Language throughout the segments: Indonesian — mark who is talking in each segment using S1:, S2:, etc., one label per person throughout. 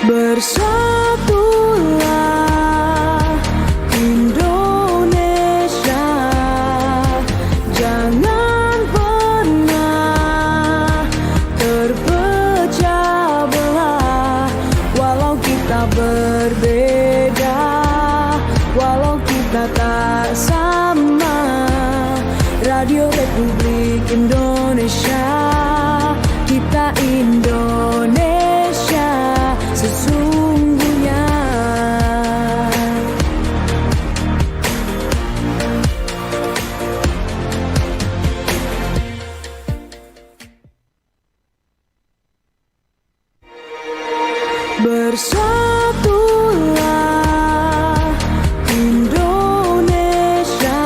S1: Bersatulah Indonesia, jangan pernah terpecah belah. Walau kita berbeda, walau kita tak sama, Radio Republik Indonesia, kita Indonesia sesungguhnya. Bersatulah Indonesia,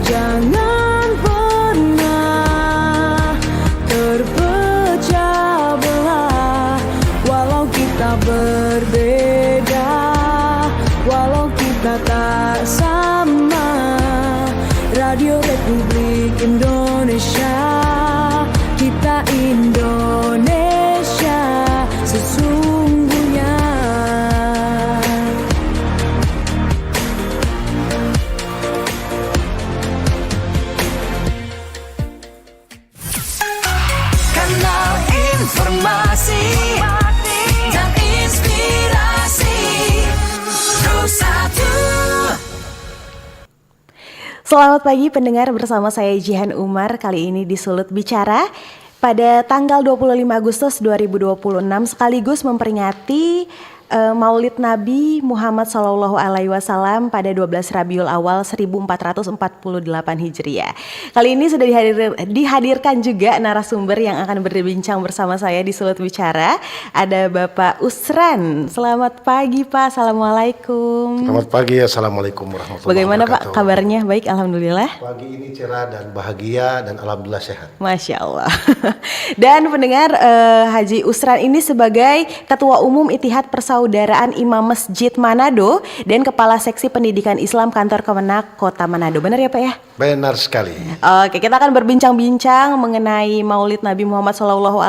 S1: jangan pernah terpecah belah. Walau kita berbeda, walau kita tak sama, Radio Republik Indonesia, kita Indonesia sesungguhnya.
S2: Kanal informasi dan inspirasi Rosatu.
S3: Selamat pagi pendengar, bersama saya Jihan Umar. Kali ini di Sulut Bicara pada tanggal 25 Agustus 2026 sekaligus memperingati Maulid Nabi Muhammad SAW pada 12 Rabiul Awal 1448 Hijriah. Kali ini sudah dihadirkan juga narasumber yang akan berbincang bersama saya di Sulut Bicara. Ada Bapak Usran. Selamat pagi Pak, Assalamualaikum.
S4: Selamat pagi, Assalamualaikum warahmatullahi
S3: Bagaimana
S4: wabarakatuh.
S3: Pak kabarnya? Baik, Alhamdulillah.
S4: Pagi ini cerah dan bahagia dan Alhamdulillah sehat.
S3: Masya Allah. Dan pendengar, Haji Usran ini sebagai Ketua Umum Ittihad Persaudaraan Imam Masjid Manado dan Kepala Seksi Pendidikan Islam Kantor Kemenak Kota Manado. Benar ya Pak ya?
S4: Benar sekali.
S3: Oke, kita akan berbincang-bincang mengenai Maulid Nabi Muhammad SAW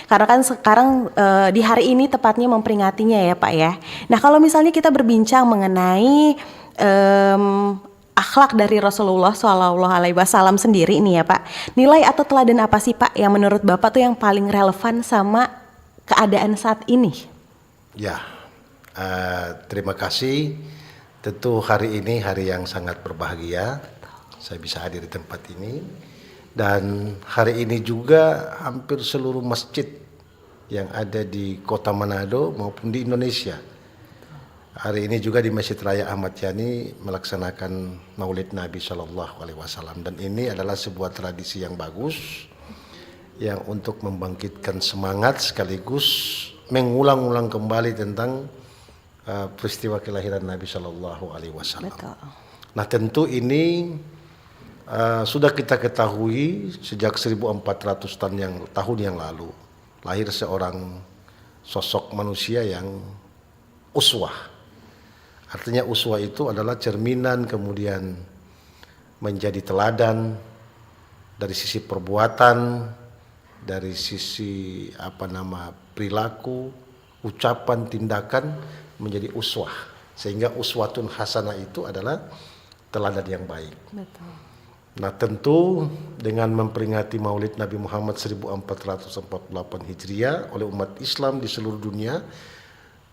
S3: karena kan sekarang di hari ini tepatnya memperingatinya ya Pak ya. Nah kalau misalnya kita berbincang mengenai akhlak dari Rasulullah SAW sendiri nih ya Pak, nilai atau teladan apa sih Pak yang menurut Bapak tuh yang paling relevan sama keadaan saat ini?
S4: Ya, terima kasih. Tentu hari ini hari yang sangat berbahagia. Saya bisa hadir di tempat ini. Dan hari ini juga hampir seluruh masjid yang ada di kota Manado maupun di Indonesia. Hari ini juga di Masjid Raya Ahmad Yani melaksanakan Maulid Nabi SAW. Dan ini adalah sebuah tradisi yang bagus, yang untuk membangkitkan semangat sekaligus mengulang-ulang kembali tentang peristiwa kelahiran Nabi SAW. Nah tentu ini sudah kita ketahui sejak 1400 tahun yang lalu lahir seorang sosok manusia yang uswah. Artinya uswah itu adalah cerminan, kemudian menjadi teladan dari sisi perbuatan, dari sisi perilaku, ucapan, tindakan, menjadi uswah. Sehingga uswatun hasanah itu adalah teladan yang baik.
S3: Betul.
S4: Nah tentu dengan memperingati Maulid Nabi Muhammad 1448 Hijriah oleh umat Islam di seluruh dunia,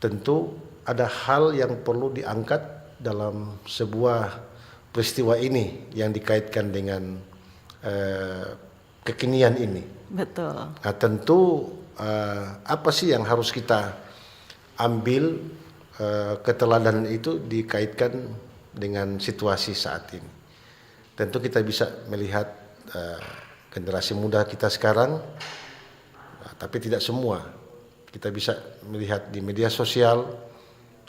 S4: tentu ada hal yang perlu diangkat dalam sebuah peristiwa ini yang dikaitkan dengan kekinian ini.
S3: Betul.
S4: Nah tentu apa sih yang harus kita ambil keteladanan itu dikaitkan dengan situasi saat ini. Tentu kita bisa melihat generasi muda kita sekarang, tapi tidak semua. Kita bisa melihat di media sosial,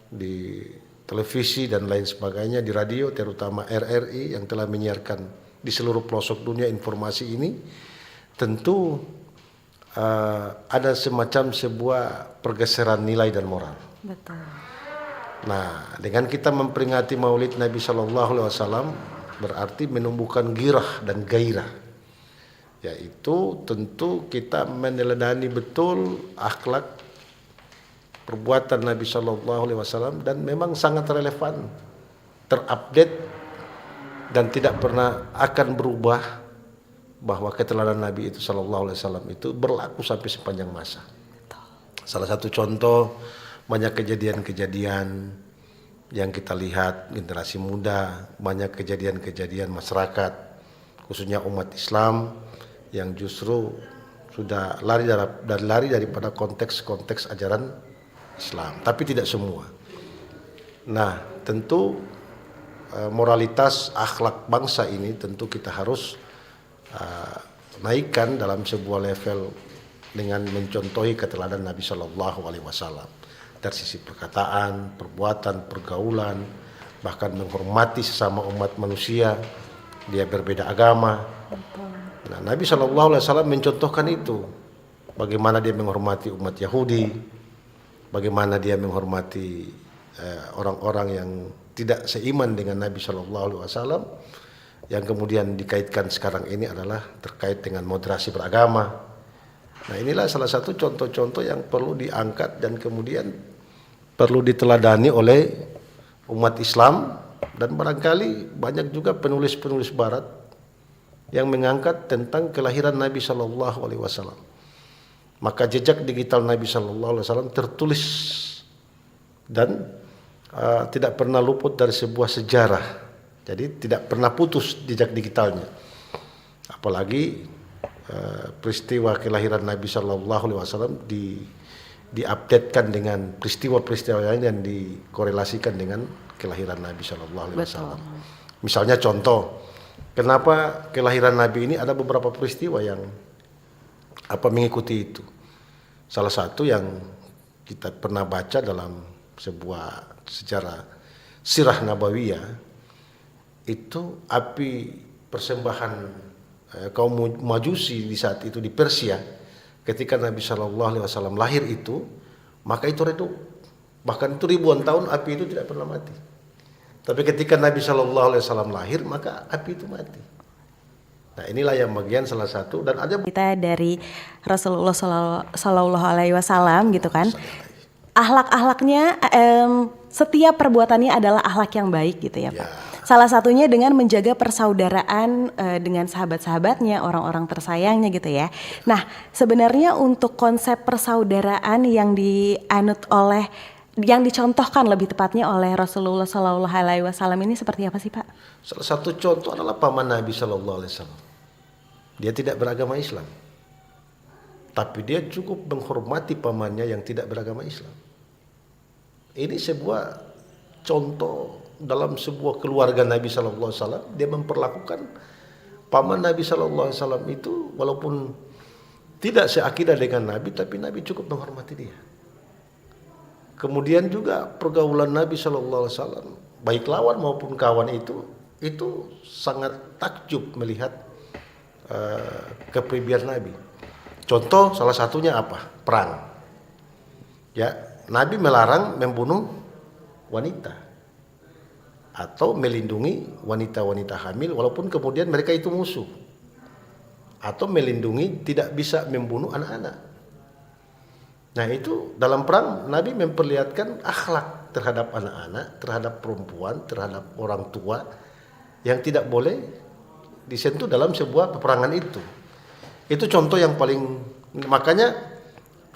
S4: di televisi dan lain sebagainya, di radio terutama RRI yang telah menyiarkan di seluruh pelosok dunia informasi ini. Tentu ada semacam sebuah pergeseran nilai dan moral.
S3: Betul.
S4: Nah, dengan kita memperingati Maulid Nabi SAW berarti menumbuhkan girah dan gairah, yaitu tentu kita meneladani betul akhlak perbuatan Nabi Shallallahu Alaihi Wasallam dan memang sangat relevan, terupdate dan tidak pernah akan berubah, bahwa keteladanan Nabi itu Shallallahu Alaihi Wasallam itu berlaku sampai sepanjang masa. Salah satu contoh, banyak kejadian-kejadian yang kita lihat generasi muda, banyak kejadian-kejadian masyarakat, khususnya umat Islam yang justru sudah lari daripada konteks-konteks ajaran Islam, tapi tidak semua. Nah, tentu moralitas akhlak bangsa ini tentu kita harus naikkan dalam sebuah level dengan mencontohi keteladanan Nabi Shallallahu Alaihi Wasallam dari sisi perkataan, perbuatan, pergaulan, bahkan menghormati sesama umat manusia, dia berbeda agama. Nah, Nabi Shallallahu Alaihi Wasallam mencontohkan itu, bagaimana dia menghormati umat Yahudi, bagaimana dia menghormati orang-orang yang tidak seiman dengan Nabi Shallallahu Alaihi Wasallam, yang kemudian dikaitkan sekarang ini adalah terkait dengan moderasi beragama. Nah, inilah salah satu contoh-contoh yang perlu diangkat dan kemudian perlu diteladani oleh umat Islam, dan barangkali banyak juga penulis-penulis Barat yang mengangkat tentang kelahiran Nabi Shallallahu Alaihi Wasallam. Maka jejak digital Nabi Shallallahu Alaihi Wasallam tertulis dan tidak pernah luput dari sebuah sejarah. Jadi tidak pernah putus jejak digitalnya. Apalagi peristiwa kelahiran Nabi Shallallahu Alaihi Wasallam diupdatekan dengan peristiwa-peristiwa lain yang dikorelasikan dengan kelahiran Nabi Shallallahu Alaihi Wasallam. Misalnya contoh, kenapa kelahiran Nabi ini ada beberapa peristiwa yang mengikuti itu. Salah satu yang kita pernah baca dalam sebuah sejarah sirah nabawiyah, itu api persembahan kaum Majusi di saat itu di Persia, ketika Nabi Shallallahu Alaihi Wasallam lahir itu, maka itu redup. Bahkan itu ribuan tahun api itu tidak pernah mati. Tapi ketika Nabi Shallallahu Alaihi Wasallam lahir, maka api itu mati. Nah, inilah yang bagian salah satu, dan ada
S3: Kita dari Rasulullah Sallallahu Alaihi Wasallam gitu kan, akhlak-akhlaknya setiap perbuatannya adalah akhlak yang baik gitu ya Pak. Salah satunya dengan menjaga persaudaraan dengan sahabat-sahabatnya, orang-orang tersayangnya gitu ya. Nah, sebenarnya untuk konsep persaudaraan yang dicontohkan lebih tepatnya oleh Rasulullah Sallallahu Alaihi Wasallam ini seperti apa sih Pak?
S4: salah satu contoh adalah paman Nabi Shallallahu Alaihi Wasallam. Dia tidak beragama Islam, tapi dia cukup menghormati pamannya yang tidak beragama Islam. Ini sebuah contoh dalam sebuah keluarga Nabi Shallallahu Alaihi Wasallam. Dia memperlakukan paman Nabi Shallallahu Alaihi Wasallam itu walaupun tidak seakidah dengan Nabi, tapi Nabi cukup menghormati dia. Kemudian juga pergaulan Nabi Shallallahu Alaihi Wasallam, baik lawan maupun kawan itu sangat takjub melihat kepribadian Nabi. Contoh salah satunya apa? Perang. Ya, Nabi melarang membunuh wanita atau melindungi wanita-wanita hamil walaupun kemudian mereka itu musuh, atau melindungi tidak bisa membunuh anak-anak. Nah, itu dalam perang Nabi memperlihatkan akhlak terhadap anak-anak, terhadap perempuan, terhadap orang tua yang tidak boleh disentuh dalam sebuah peperangan itu. Itu contoh yang paling, makanya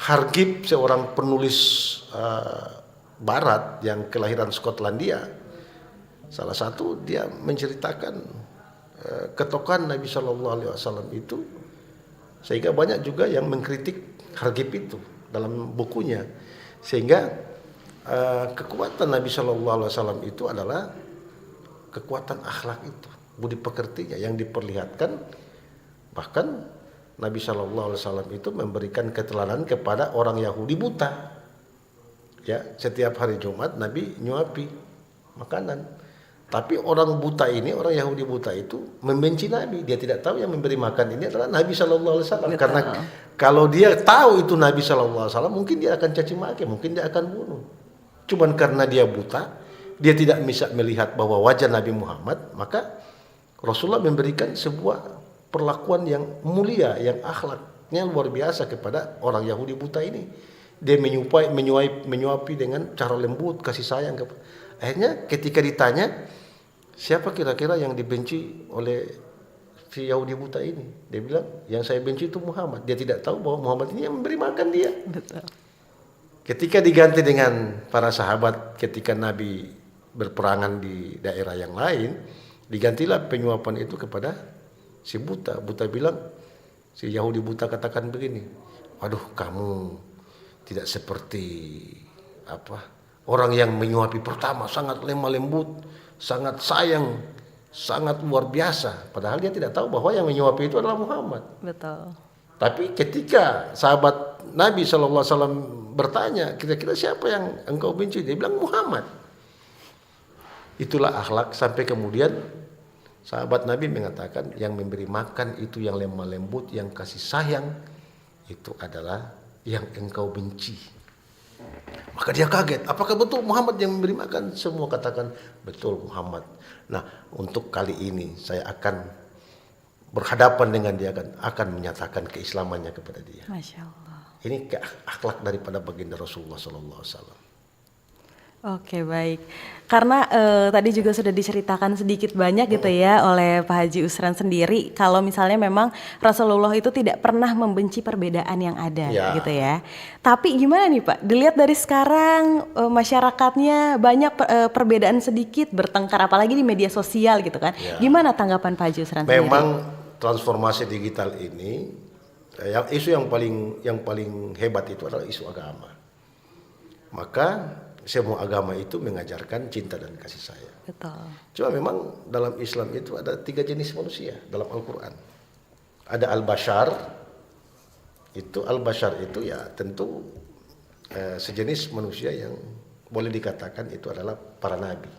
S4: Hargip, seorang penulis Barat yang kelahiran Skotlandia, salah satu dia menceritakan ketokohan Nabi Shallallahu Alaihi Wasallam itu, sehingga banyak juga yang mengkritik Hargip itu dalam bukunya, sehingga kekuatan Nabi Shallallahu Alaihi Wasallam itu adalah kekuatan akhlak itu, budi pekertinya yang diperlihatkan. Bahkan Nabi Shallallahu Alaihi Wasallam itu memberikan keteladanan kepada orang Yahudi buta. Ya, setiap hari Jumat Nabi nyuapi makanan. Tapi orang buta ini, orang Yahudi buta itu membenci Nabi. Dia tidak tahu yang memberi makan ini adalah Nabi Shallallahu Alaihi Wasallam. Karena kalau dia tahu itu Nabi Shallallahu Alaihi Wasallam, mungkin dia akan caci maki, mungkin dia akan bunuh. Cuman karena dia buta, dia tidak bisa melihat bahwa wajah Nabi Muhammad, maka Rasulullah memberikan sebuah perlakuan yang mulia, yang akhlaknya luar biasa kepada orang Yahudi buta ini, dia menyuapi dengan cara lembut, kasih sayang. Akhirnya ketika ditanya, siapa kira-kira yang dibenci oleh si Yahudi buta ini? Dia bilang, yang saya benci itu Muhammad. Dia tidak tahu bahwa Muhammad ini yang memberi makan dia.
S3: Betul.
S4: Ketika diganti dengan para sahabat, ketika Nabi berperangan di daerah yang lain, digantilah penyuapan itu kepada si buta. Buta bilang, si Yahudi buta katakan begini, waduh kamu tidak seperti orang yang menyuapi pertama, sangat lemah lembut, sangat sayang, sangat luar biasa. Padahal dia tidak tahu bahwa yang menyuapi itu adalah Muhammad.
S3: Betul.
S4: Tapi ketika sahabat Nabi SAW bertanya, kira-kira siapa yang engkau benci? Dia bilang Muhammad. Itulah akhlak, sampai kemudian sahabat Nabi mengatakan yang memberi makan itu yang lemah lembut, yang kasih sayang, itu adalah yang engkau benci. Maka dia kaget, apakah betul Muhammad yang memberi makan? Semua katakan betul Muhammad. Nah, untuk kali ini saya akan berhadapan dengan dia, akan menyatakan keislamannya kepada dia.
S3: Masya Allah.
S4: Ini akhlak daripada baginda Rasulullah SAW.
S3: Oke, baik. Karena tadi juga sudah diceritakan sedikit banyak gitu ya oleh Pak Haji Usran sendiri, kalau misalnya memang Rasulullah itu tidak pernah membenci perbedaan yang ada gitu ya. Tapi gimana nih Pak, dilihat dari sekarang masyarakatnya banyak perbedaan sedikit, bertengkar apalagi di media sosial gitu kan. Gimana tanggapan Pak Haji Usran sendiri?
S4: Memang transformasi digital ini, isu yang paling hebat itu adalah isu agama. Maka semua agama itu mengajarkan cinta dan kasih sayang.
S3: Betul.
S4: Cuma memang dalam Islam itu ada 3 jenis manusia dalam Al-Quran. Ada al-bashar, al-bashar itu ya tentu sejenis manusia yang boleh dikatakan itu adalah para nabi.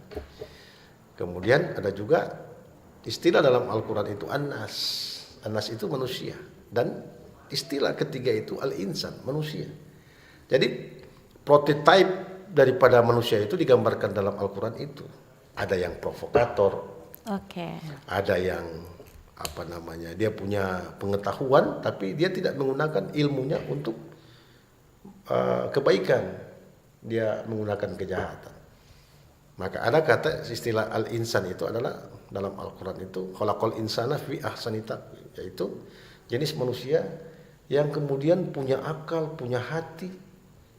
S4: Kemudian ada juga istilah dalam Al-Quran itu an-nas. An-nas itu manusia. Dan istilah ketiga itu al-insan, manusia. Jadi prototipe daripada manusia itu digambarkan dalam Al-Quran itu. Ada yang provokator, ada yang dia punya pengetahuan tapi dia tidak menggunakan ilmunya untuk kebaikan, dia menggunakan kejahatan. Maka ada kata istilah al-insan itu adalah dalam Al-Quran itu khalaqal insana fi ahsani taqwim, yaitu jenis manusia yang kemudian punya akal, punya hati,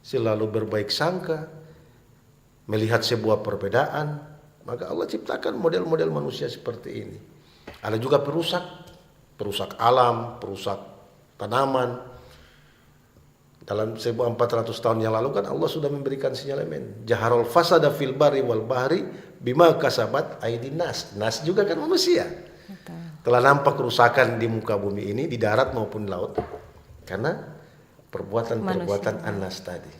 S4: selalu berbaik sangka, melihat sebuah perbedaan. Maka Allah ciptakan model-model manusia seperti ini. Ada juga perusak alam, perusak tanaman. Dalam 1400 tahun yang lalu kan Allah sudah memberikan sinyalemen, jaharul fasada fil bari wal bahri bima kasabat aydin nas. Nas juga kan manusia. Telah nampak kerusakan di muka bumi ini, di darat maupun di laut, karena perbuatan an-nas tadi.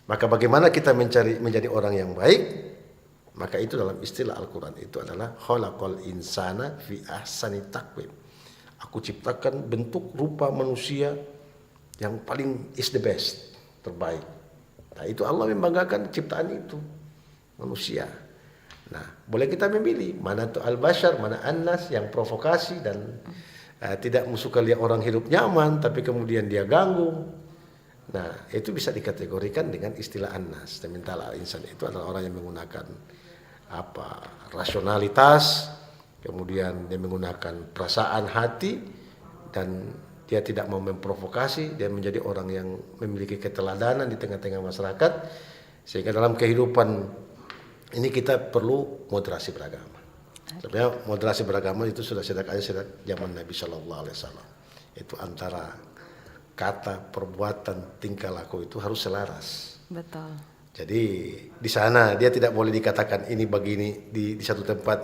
S4: Maka bagaimana kita menjadi orang yang baik? Maka itu dalam istilah Al-Quran itu adalah khalaqal insana fi ahsani taqwim. Aku ciptakan bentuk rupa manusia yang paling is the best, terbaik. Nah, itu Allah membanggakan ciptaan itu, manusia. Nah, boleh kita memilih mana itu al-bashar, mana an-nas, yang provokasi dan tidak suka lihat orang hidup nyaman tapi kemudian dia ganggu. Nah, itu bisa dikategorikan dengan istilah an-nas. Sementara al-insan itu adalah orang yang menggunakan rasionalitas, kemudian dia menggunakan perasaan hati, dan dia tidak mau memprovokasi. Dia menjadi orang yang memiliki keteladanan di tengah-tengah masyarakat, sehingga dalam kehidupan ini kita perlu moderasi beragama. Sebenarnya moderasi beragama itu sudah sejak zaman Nabi Shallallahu Alaihi Wasallam. Itu antara kata, perbuatan, tingkah laku itu harus selaras.
S3: Betul.
S4: Jadi di sana dia tidak boleh dikatakan ini begini, di satu tempat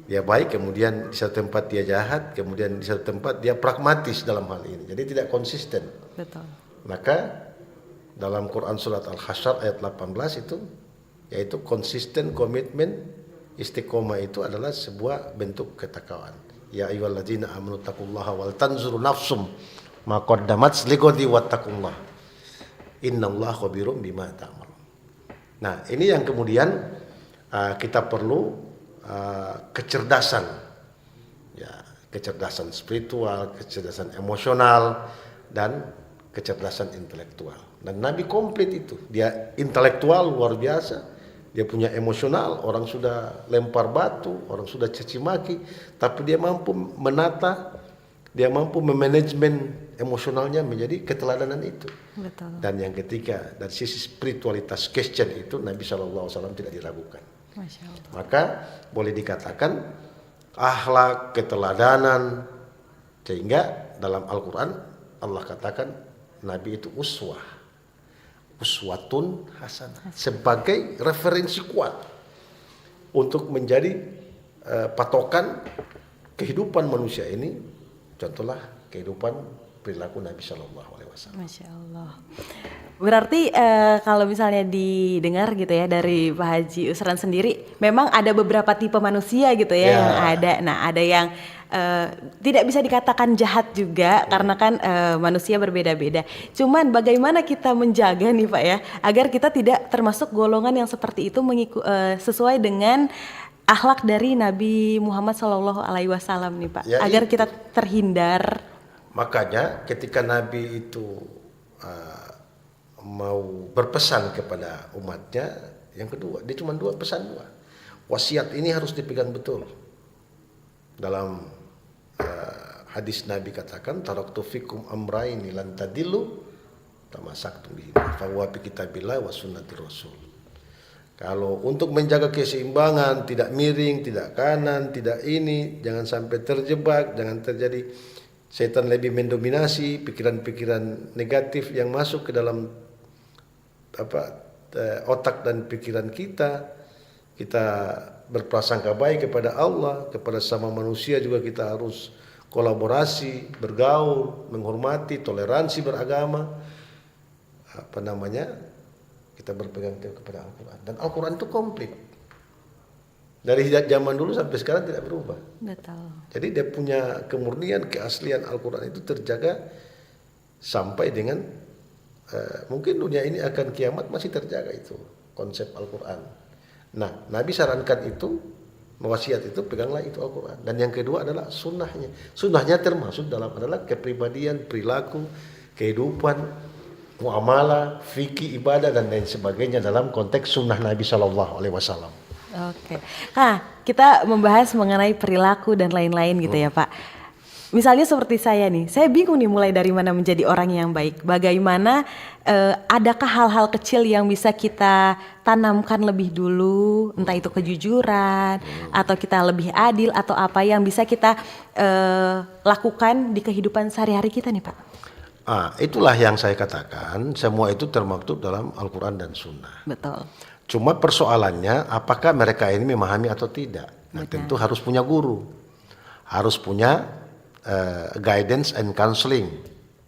S4: dia baik, kemudian di satu tempat dia jahat, kemudian di satu tempat dia pragmatis dalam hal ini. Jadi tidak konsisten.
S3: Betul.
S4: Maka dalam Quran surat Al-Hasyr ayat 18 itu, yaitu konsisten, komitmen, istiqomah itu adalah sebuah bentuk ketakwaan. Ya ayyuhalladzina amanu taqullaha wal tanzuru nafsum ma qaddamat lighadi wattaqullah innallaha khabirum bima ta'malun. Nah, ini yang kemudian kita perlu kecerdasan, ya, kecerdasan spiritual, kecerdasan emosional, dan kecerdasan intelektual. Dan Nabi komplit itu. Dia intelektual luar biasa. Dia punya emosional, orang sudah lempar batu, orang sudah caci maki, tapi dia mampu menata, dia mampu memanajemen emosionalnya menjadi keteladanan itu.
S3: Betul.
S4: Dan yang ketiga, dari sisi spiritualitas Christian itu Nabi SAW tidak diragukan.
S3: Masya Allah.
S4: Maka boleh dikatakan akhlak, keteladanan, sehingga dalam Al-Quran Allah katakan Nabi itu uswatun hasanah, sebagai referensi kuat untuk menjadi patokan kehidupan manusia ini. Contohlah kehidupan perilaku Nabi Shallallahu Alaihi Wasallam.
S3: Masya Allah. Berarti kalau misalnya didengar gitu ya dari Pak Haji Usran sendiri, memang ada beberapa tipe manusia gitu ya, yang ada. Nah, ada yang tidak bisa dikatakan jahat juga karena kan manusia berbeda-beda. Cuman bagaimana kita menjaga nih Pak ya, agar kita tidak termasuk golongan yang seperti itu sesuai dengan akhlak dari Nabi Muhammad Shallallahu Alaihi Wasallam nih Pak,
S4: Ya,
S3: agar
S4: itu.
S3: kita terhindar.
S4: Makanya ketika Nabi itu mau berpesan kepada umatnya, yang kedua dia cuma pesan dua. Wasiat ini harus dipegang betul. Dalam hadis Nabi katakan, taraktu fikum amraini lan tadillu tamasaktum bihi fa huwa bi kitabillah wa sunnatir rasul. Kalau untuk menjaga keseimbangan, tidak miring, tidak kanan, tidak ini, jangan sampai terjebak, jangan terjadi setan lebih mendominasi pikiran-pikiran negatif yang masuk ke dalam otak dan pikiran kita. Kita berprasangka baik kepada Allah, kepada sama manusia juga kita harus kolaborasi, bergaul, menghormati, toleransi beragama. Kita berpegang teguh kepada Al-Quran. Dan Al-Quran itu komplit. Dari zaman dulu sampai sekarang tidak berubah.
S3: Betul.
S4: Jadi dia punya kemurnian, keaslian Al-Quran itu terjaga sampai dengan mungkin dunia ini akan kiamat masih terjaga itu konsep Al-Quran. Nah, Nabi sarankan itu, mewasiat itu, peganglah itu Al-Quran. Dan yang kedua adalah sunnahnya. Sunnahnya termasuk dalam adalah kepribadian, perilaku, kehidupan, muamalah, fikih, ibadah dan lain sebagainya dalam konteks sunnah Nabi Shallallahu Alaihi Wasallam.
S3: Oke. Nah, kita membahas mengenai perilaku dan lain-lain gitu ya Pak. Misalnya seperti saya nih, saya bingung nih mulai dari mana menjadi orang yang baik. Bagaimana, adakah hal-hal kecil yang bisa kita tanamkan lebih dulu, entah itu kejujuran, atau kita lebih adil, atau apa yang bisa kita lakukan di kehidupan sehari-hari kita nih Pak?
S4: Itulah yang saya katakan, semua itu termaktub dalam Al-Quran dan Sunnah.
S3: Betul.
S4: Cuma persoalannya apakah mereka ini memahami atau tidak. Nah, tentu harus punya guru, harus punya guidance and counseling,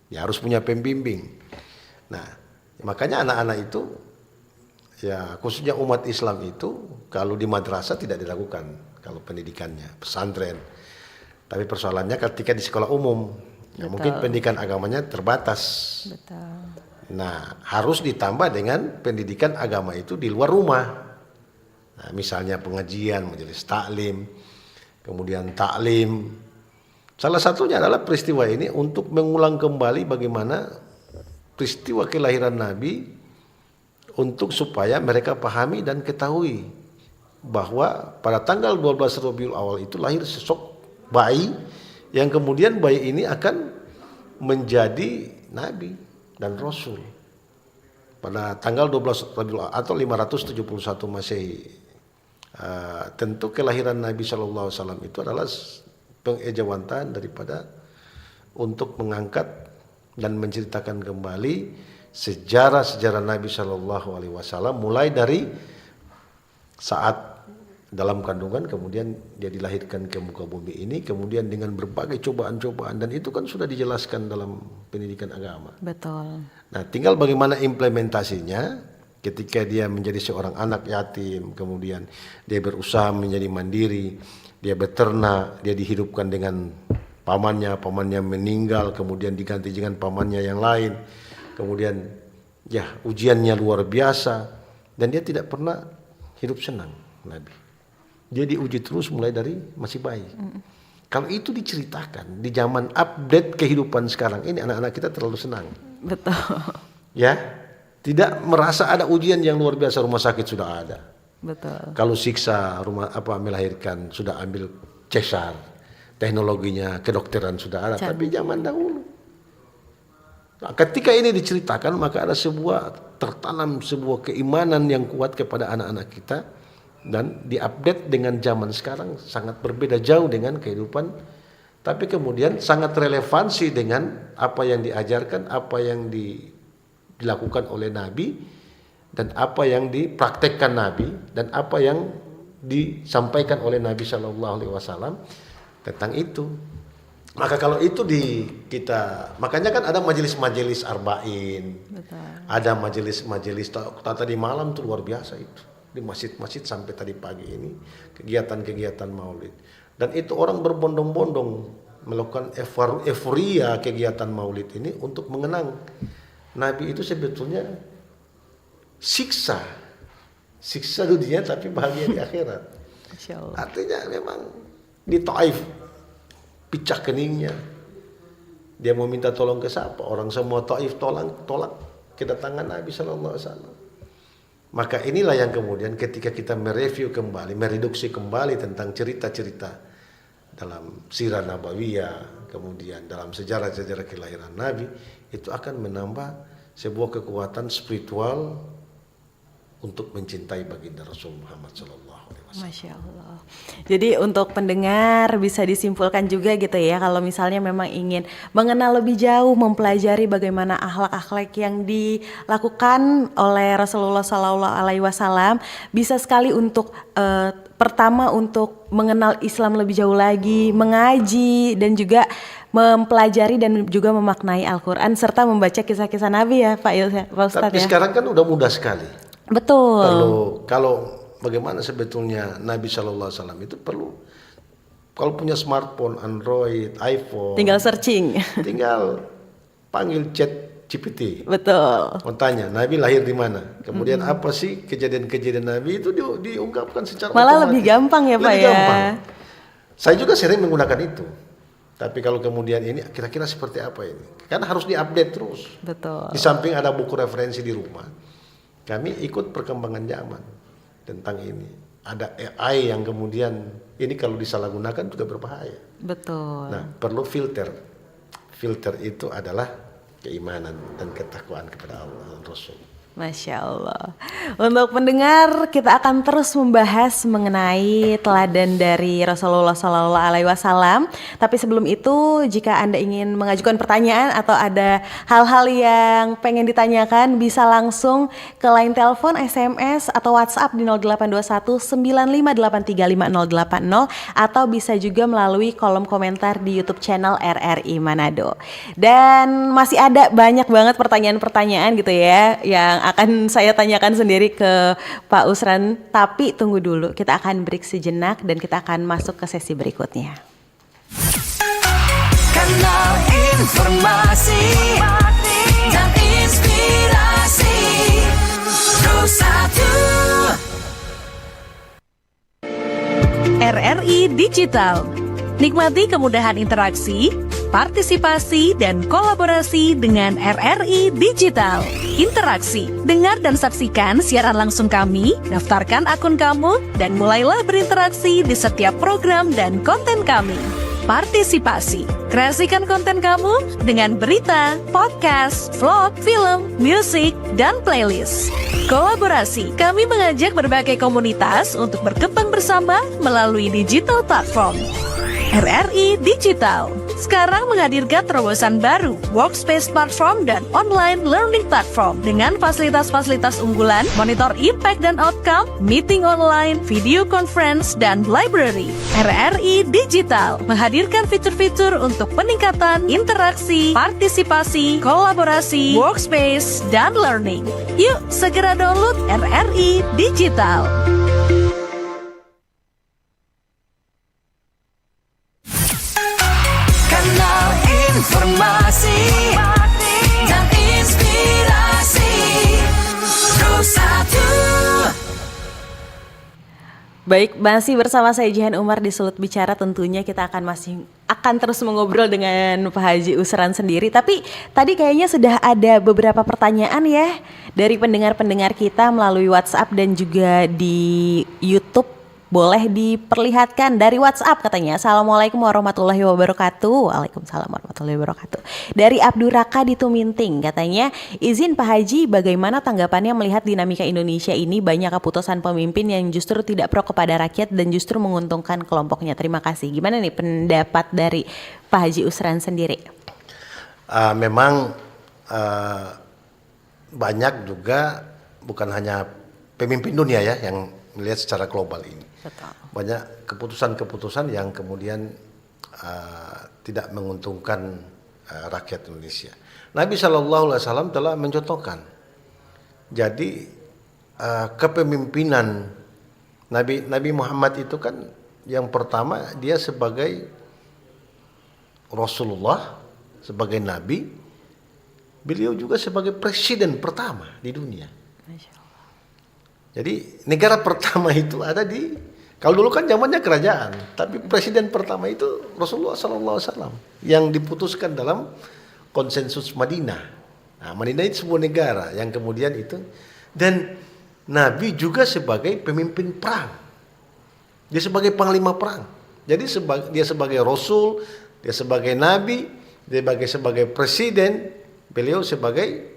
S4: ya harus punya pembimbing. Nah, makanya anak-anak itu, ya khususnya umat Islam itu, kalau di madrasah tidak dilakukan, kalau pendidikannya, pesantren. Tapi persoalannya ketika di sekolah umum, ya mungkin pendidikan agamanya terbatas.
S3: Betul.
S4: Nah, harus ditambah dengan pendidikan agama itu di luar rumah. Nah, misalnya pengajian, majelis taklim, kemudian taklim. Salah satunya adalah peristiwa ini untuk mengulang kembali bagaimana peristiwa kelahiran Nabi, untuk supaya mereka pahami dan ketahui bahwa pada tanggal 12 Rabiul Awal itu lahir sosok bayi yang kemudian bayi ini akan menjadi Nabi dan Rasul pada tanggal 12 Rabiul Awal atau 571 Masehi. Tentu kelahiran Nabi Shallallahu Alaihi Wasallam itu adalah pengejawantahan daripada untuk mengangkat dan menceritakan kembali sejarah-sejarah Nabi Shallallahu Alaihi Wasallam, mulai dari saat dalam kandungan, kemudian dia dilahirkan ke muka bumi ini, kemudian dengan berbagai cobaan-cobaan, dan itu kan sudah dijelaskan dalam pendidikan agama.
S3: Betul.
S4: Nah, tinggal bagaimana implementasinya ketika dia menjadi seorang anak yatim, kemudian dia berusaha menjadi mandiri, dia beternak, dia dihidupkan dengan pamannya meninggal, kemudian diganti dengan pamannya yang lain, kemudian ya ujiannya luar biasa, dan dia tidak pernah hidup senang Nabi. Dia diuji terus mulai dari masih bayi. Kalau itu diceritakan di zaman update kehidupan sekarang ini, anak-anak kita terlalu senang.
S3: Betul.
S4: Ya, Tidak merasa ada ujian yang luar biasa, rumah sakit sudah ada.
S3: Betul.
S4: Kalau siksa melahirkan sudah ambil cesar, teknologinya kedokteran sudah ada, tapi zaman dahulu. Nah, ketika ini diceritakan maka ada tertanam sebuah keimanan yang kuat kepada anak-anak kita, dan diupdate dengan zaman sekarang sangat berbeda jauh dengan kehidupan, tapi kemudian sangat relevansi dengan apa yang diajarkan, apa yang dilakukan oleh Nabi, dan apa yang dipraktekkan Nabi, dan apa yang disampaikan oleh Nabi Shallallahu Alaihi Wasallam tentang itu. Maka kalau itu makanya kan ada majelis-majelis arba'in, ada majelis-majelis tadi malam tuh luar biasa itu di masjid-masjid sampai tadi pagi ini kegiatan-kegiatan maulid, dan itu orang berbondong-bondong melakukan euforia kegiatan maulid ini untuk mengenang Nabi. Itu sebetulnya siksa dunia tapi bahagia di akhirat. Artinya memang di Taif picah keningnya, dia mau minta tolong ke siapa? Orang semua Taif tolak kedatangan Nabi Sallallahu Alaihi Wasallam. Maka inilah yang kemudian ketika kita mereview kembali, mereduksi kembali tentang cerita-cerita dalam sirah nabawiyah, kemudian dalam sejarah-sejarah kelahiran Nabi, itu akan menambah sebuah kekuatan spiritual untuk mencintai baginda Rasul Muhammad Sallallahu Alaihi Wasallam.
S3: Masya Allah. Jadi untuk pendengar bisa disimpulkan juga gitu ya, kalau misalnya memang ingin mengenal lebih jauh, mempelajari bagaimana akhlak-akhlak yang dilakukan oleh Rasulullah Sallallahu Alaihi Wasallam, bisa sekali untuk pertama untuk mengenal Islam lebih jauh lagi, mengaji dan juga mempelajari dan juga memaknai Al-Quran serta membaca kisah-kisah Nabi ya Pak Ustadz.
S4: Tapi sekarang kan udah mudah sekali.
S3: Betul.
S4: Kalau bagaimana sebetulnya Nabi Shallallahu Alaihi Wasallam itu perlu, kalau punya smartphone, Android, iPhone,
S3: tinggal searching,
S4: tinggal panggil chat GPT.
S3: Betul.
S4: Mau tanya Nabi lahir di mana, kemudian apa sih kejadian-kejadian Nabi itu diungkapkan secara
S3: malah
S4: otomatis.
S3: Lebih gampang ya Pak ya.
S4: Gampang. Saya juga sering menggunakan itu. Tapi kalau kemudian ini kira-kira seperti apa ini? Kan harus diupdate terus.
S3: Betul.
S4: Di samping ada buku referensi di rumah, kami ikut perkembangan zaman tentang ini. Ada AI yang kemudian ini kalau disalahgunakan juga berbahaya.
S3: Betul.
S4: Nah, perlu filter. Filter itu adalah keimanan dan ketakwaan kepada Allah dan Rasul.
S3: Masya Allah. Untuk pendengar, kita akan terus membahas mengenai teladan dari Rasulullah Sallallahu Alaihi Wasallam. Tapi sebelum itu, jika Anda ingin mengajukan pertanyaan atau ada hal-hal yang pengen ditanyakan, bisa langsung ke line telepon, SMS atau WhatsApp di 0821 95835080 atau bisa juga melalui kolom komentar di YouTube channel RRI Manado. Dan masih ada banyak banget pertanyaan-pertanyaan gitu ya yang akan saya tanyakan sendiri ke Pak Usran, tapi tunggu dulu, kita akan break sejenak dan kita akan masuk ke sesi berikutnya.
S2: Kanal informasi dan inspirasi Bersatu
S5: RRI Digital. Nikmati kemudahan interaksi, partisipasi, dan kolaborasi dengan RRI Digital. Interaksi, dengar dan saksikan siaran langsung kami, daftarkan akun kamu, dan mulailah berinteraksi di setiap program dan konten kami. Partisipasi, kreasikan konten kamu dengan berita, podcast, vlog, film, musik, dan playlist. Kolaborasi, kami mengajak berbagai komunitas untuk berkembang bersama melalui digital platform. RRI Digital sekarang menghadirkan terobosan baru, workspace platform dan online learning platform dengan fasilitas-fasilitas unggulan, monitor impact dan outcome, meeting online, video conference, dan library. RRI Digital menghadirkan fitur-fitur untuk peningkatan interaksi, partisipasi, kolaborasi, workspace, dan learning. Yuk segera download RRI Digital.
S2: Kanal informasi dan inspirasi Bersatu.
S3: Baik, masih bersama saya Jihan Umar di Sulut Bicara. Tentunya kita akan terus mengobrol dengan Pak Haji Usran sendiri. Tapi tadi kayaknya sudah ada beberapa pertanyaan ya dari pendengar-pendengar kita melalui WhatsApp dan juga di YouTube. Boleh diperlihatkan dari WhatsApp katanya. Assalamualaikum warahmatullahi wabarakatuh. Waalaikumsalam warahmatullahi wabarakatuh. Dari Abdurraka di Tuminting katanya, izin Pak Haji, bagaimana tanggapannya melihat dinamika Indonesia ini banyak keputusan pemimpin yang justru tidak pro kepada rakyat dan justru menguntungkan kelompoknya. Terima kasih. Gimana nih pendapat dari Pak Haji Usran sendiri?
S4: Memang banyak juga, bukan hanya pemimpin dunia ya yang melihat secara global ini.
S3: Betul.
S4: Banyak keputusan-keputusan yang kemudian tidak menguntungkan rakyat Indonesia. Nabi SAW telah mencontohkan. Jadi kepemimpinan Nabi Muhammad itu kan yang pertama dia sebagai Rasulullah, sebagai Nabi, beliau juga sebagai presiden pertama di dunia. Jadi negara pertama itu ada kalau dulu kan zamannya kerajaan, tapi presiden pertama itu Rasulullah SAW yang diputuskan dalam konsensus Madinah. Nah, Madinah itu sebuah negara yang kemudian itu, dan Nabi juga sebagai pemimpin perang, dia sebagai panglima perang. Jadi dia sebagai Rasul, dia sebagai Nabi, dia sebagai presiden, beliau sebagai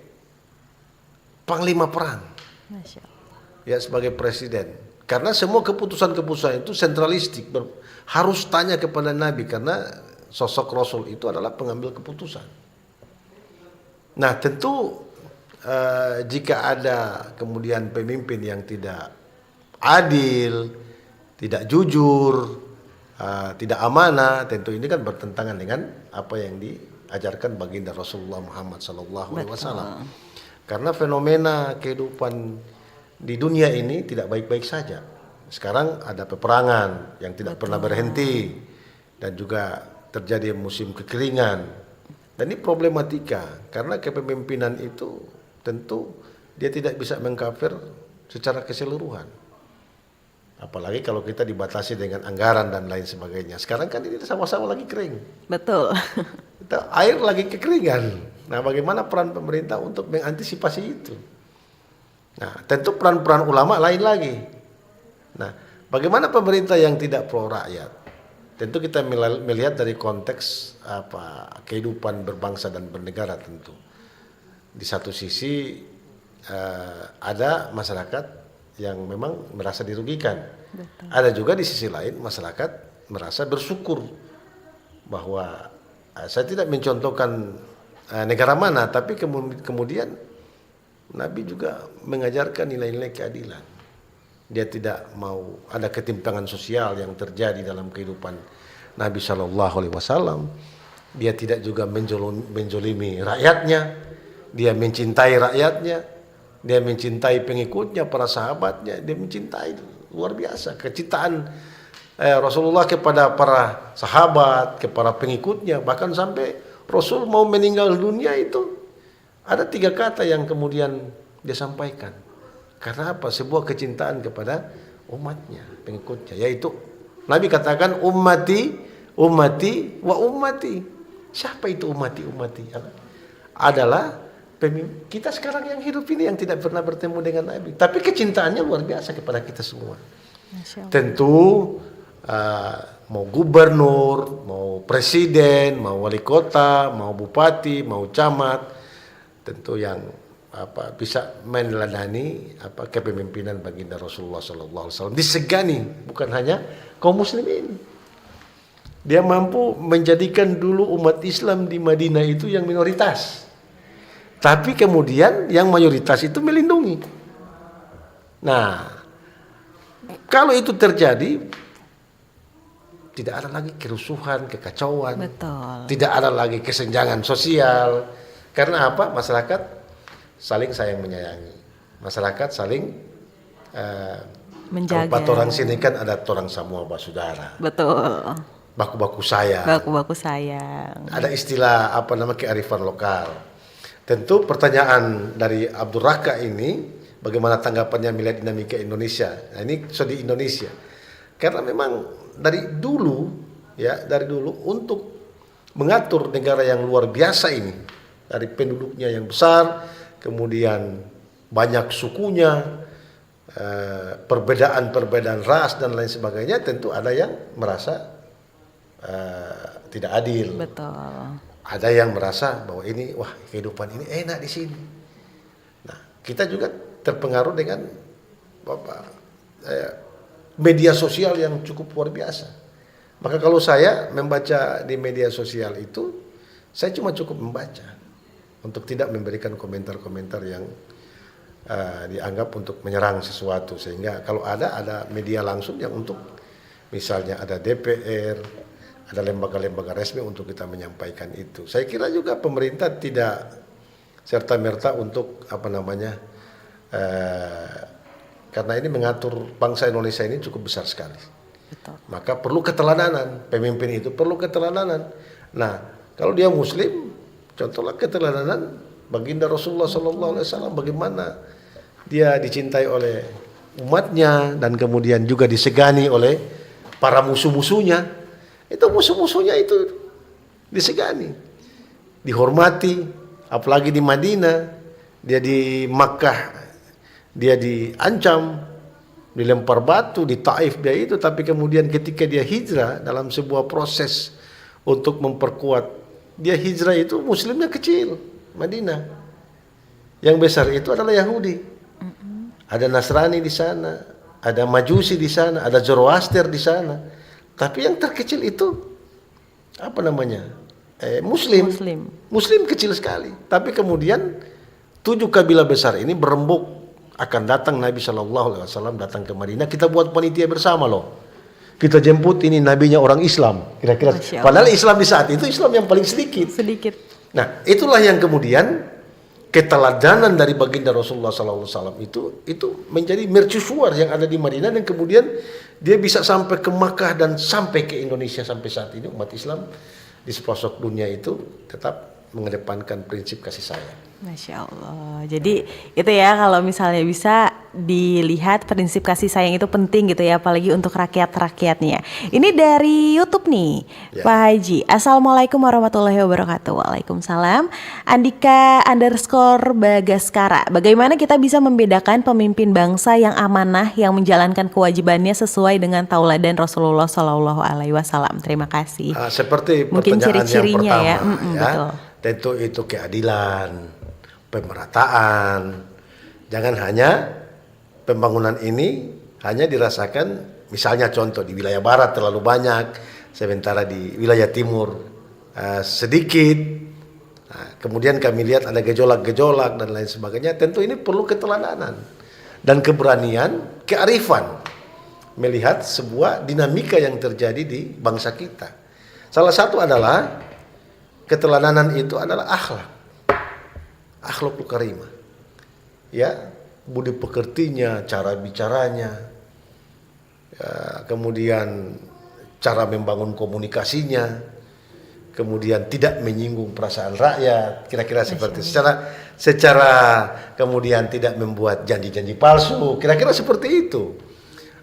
S4: panglima perang.
S3: Masya Allah.
S4: Ya, sebagai presiden. Karena semua keputusan-keputusan itu sentralistik, harus tanya kepada Nabi karena sosok Rasul itu adalah pengambil keputusan. Nah, tentu jika ada kemudian pemimpin yang tidak adil, tidak jujur, tidak amanah, tentu ini kan bertentangan dengan apa yang diajarkan baginda Rasulullah Muhammad SAW. Karena fenomena kehidupan di dunia ini tidak baik-baik saja. Sekarang ada peperangan yang tidak pernah berhenti dan juga terjadi musim kekeringan. Dan ini problematika karena kepemimpinan itu tentu dia tidak bisa mengcover secara keseluruhan. Apalagi kalau kita dibatasi dengan anggaran dan lain sebagainya. Sekarang kan ini sama-sama lagi kering.
S3: Betul.
S4: Air lagi kekeringan. Nah, bagaimana peran pemerintah untuk mengantisipasi itu? Nah, tentu peran-peran ulama lain lagi. Nah, bagaimana pemerintah yang tidak pro rakyat? Tentu kita melihat dari konteks kehidupan berbangsa dan bernegara tentu. Di satu sisi ada masyarakat yang memang merasa dirugikan. Betul. Ada juga di sisi lain masyarakat merasa bersyukur bahwa saya tidak mencontohkan negara mana, tapi kemudian Nabi juga mengajarkan nilai-nilai keadilan. Dia tidak mau ada ketimpangan sosial yang terjadi dalam kehidupan Nabi SAW. Dia tidak juga menjolimi rakyatnya. Dia mencintai rakyatnya. Dia mencintai pengikutnya, para sahabatnya. Dia mencintai, luar biasa. Kecintaan Rasulullah kepada para sahabat, kepada pengikutnya. Bahkan sampai Rasul mau meninggal dunia itu, ada 3 kata yang kemudian dia sampaikan. Karena apa? Sebuah kecintaan kepada umatnya, pengikutnya. Yaitu Nabi katakan ummati, ummati, wa ummati. Siapa itu ummati, ummati? Adalah kita sekarang yang hidup ini yang tidak pernah bertemu dengan Nabi. Tapi kecintaannya luar biasa kepada kita semua. Tentu mau gubernur, mau presiden, mau wali kota, mau bupati, mau camat, tentu yang bisa meneladani kepemimpinan baginda Rasulullah SAW. Disegani bukan hanya kaum muslimin. Dia mampu menjadikan dulu umat Islam di Madinah itu yang minoritas. Tapi kemudian yang mayoritas itu melindungi. Nah, kalau itu terjadi, tidak ada lagi kerusuhan, kekacauan.
S3: Betul.
S4: Tidak ada lagi kesenjangan sosial. Karena apa? Masyarakat saling sayang menyayangi. Masyarakat saling
S3: menjaga.
S4: Kalau orang sini kan ada orang semua basudara.
S3: Betul.
S4: Baku-baku sayang.
S3: Baku-baku sayang.
S4: Ada istilah kearifan lokal. Tentu pertanyaan dari Abdul Raka ini, bagaimana tanggapannya melihat dinamika Indonesia? Nah, ini di Indonesia. Karena memang dari dulu untuk mengatur negara yang luar biasa ini, dari penduduknya yang besar, kemudian banyak sukunya, perbedaan-perbedaan ras dan lain sebagainya, tentu ada yang merasa tidak adil.
S3: Betul.
S4: Ada yang merasa bahwa ini, wah kehidupan ini enak di sini. Nah, kita juga terpengaruh dengan media sosial yang cukup luar biasa. Maka kalau saya membaca di media sosial itu, saya cuma cukup membaca untuk tidak memberikan komentar-komentar yang dianggap untuk menyerang sesuatu. Sehingga kalau ada media langsung yang untuk, misalnya ada DPR, ada lembaga-lembaga resmi untuk kita menyampaikan itu. Saya kira juga pemerintah tidak serta-merta untuk karena ini mengatur bangsa Indonesia ini cukup besar sekali.
S3: Betul.
S4: Maka perlu keteladanan, pemimpin itu perlu keteladanan. Nah, kalau dia Muslim, contohlah keteladanan baginda Rasulullah SAW, bagaimana dia dicintai oleh umatnya dan kemudian juga disegani oleh para musuh-musuhnya. Itu musuh-musuhnya itu disegani, dihormati, apalagi di Madinah, dia di Makkah dia diancam, dilempar batu, di Taif dia itu, tapi kemudian ketika dia hijrah dalam sebuah proses untuk memperkuat, dia hijrah itu muslimnya kecil, Madinah. Yang besar itu adalah Yahudi. Ada Nasrani di sana, ada Majusi di sana, ada Zoroaster di sana. Tapi yang terkecil itu Muslim. Muslim kecil sekali. Tapi kemudian 7 kabilah besar ini berembuk, akan datang Nabi SAW datang ke Madinah, kita buat panitia bersama loh. Kita jemput ini nabinya orang Islam, kira-kira. Padahal Islam di saat itu Islam yang paling sedikit. Nah, itulah yang kemudian keteladanan dari baginda Rasulullah SAW itu menjadi mercusuar yang ada di Madinah, dan kemudian dia bisa sampai ke Makkah dan sampai ke Indonesia sampai saat ini. Umat Islam di sepelosok dunia itu tetap mengedepankan prinsip kasih sayang.
S3: Masya Allah. Jadi itu ya, kalau misalnya bisa dilihat prinsip kasih sayang itu penting gitu ya, apalagi untuk rakyat-rakyatnya. Ini dari YouTube nih, ya. Pak Haji. Assalamualaikum warahmatullahi wabarakatuh. Waalaikumsalam. Andika _Bagaskara. Bagaimana kita bisa membedakan pemimpin bangsa yang amanah, yang menjalankan kewajibannya sesuai dengan tauladan Rasulullah SAW? Terima kasih.
S4: Seperti
S3: mungkin ciri-cirinya
S4: yang pertama,
S3: ya. Betul.
S4: Tentu itu keadilan, pemerataan. Jangan hanya pembangunan ini hanya dirasakan, misalnya contoh di wilayah barat terlalu banyak, sementara di wilayah timur sedikit. Nah, kemudian kami lihat ada gejolak-gejolak dan lain sebagainya. Tentu ini perlu keteladanan dan keberanian, kearifan melihat sebuah dinamika yang terjadi di bangsa kita. Salah satu adalah keteladanan itu adalah akhlakul karimah, ya, budi pekertinya, cara bicaranya, ya, kemudian cara membangun komunikasinya, kemudian tidak menyinggung perasaan rakyat, kira-kira seperti secara kemudian tidak membuat janji-janji palsu, kira-kira seperti itu.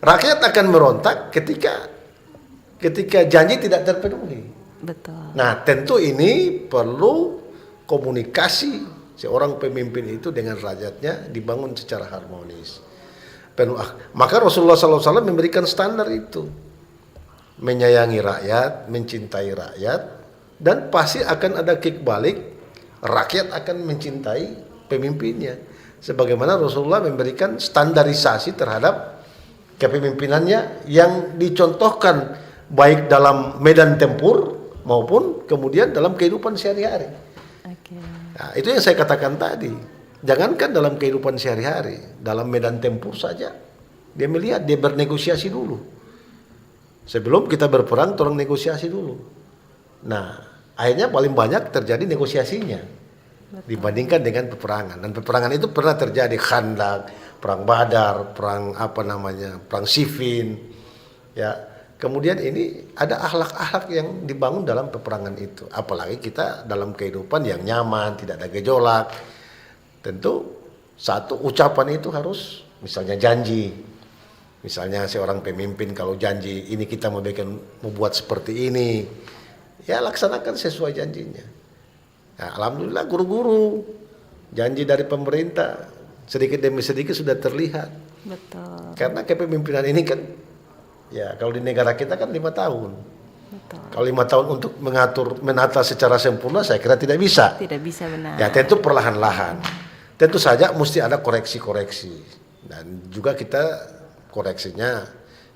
S4: Rakyat akan merontak ketika janji tidak terpenuhi.
S3: Betul.
S4: Nah, tentu ini perlu komunikasi seorang pemimpin itu dengan rakyatnya dibangun secara harmonis. Maka Rasulullah SAW memberikan standar itu. Menyayangi rakyat, mencintai rakyat, dan pasti akan ada kick balik, rakyat akan mencintai pemimpinnya. Sebagaimana Rasulullah memberikan standarisasi terhadap kepemimpinannya yang dicontohkan baik dalam medan tempur maupun kemudian dalam kehidupan sehari-hari. Nah, itu yang saya katakan tadi. Jangankan dalam kehidupan sehari-hari, dalam medan tempur saja, dia melihat, dia bernegosiasi dulu. Sebelum kita berperang, tolong negosiasi dulu. Nah, akhirnya paling banyak terjadi negosiasinya dibandingkan dengan peperangan. Dan peperangan itu pernah terjadi, Khandak, perang Badar, perang Siffin, ya. Kemudian ini ada akhlak-akhlak yang dibangun dalam peperangan itu. Apalagi kita dalam kehidupan yang nyaman, tidak ada gejolak. Tentu satu ucapan itu harus misalnya janji. Misalnya seorang pemimpin kalau janji ini kita membuat seperti ini, ya laksanakan sesuai janjinya. Nah, alhamdulillah guru-guru janji dari pemerintah sedikit demi sedikit sudah terlihat.
S3: Betul.
S4: Karena kepemimpinan ini kan, ya kalau di negara kita kan 5 tahun.
S3: Betul.
S4: Kalau 5 tahun untuk menata secara sempurna, saya kira tidak bisa.
S3: Tidak bisa, benar.
S4: Ya tentu perlahan-lahan. Tentu saja mesti ada koreksi-koreksi. Dan juga kita koreksinya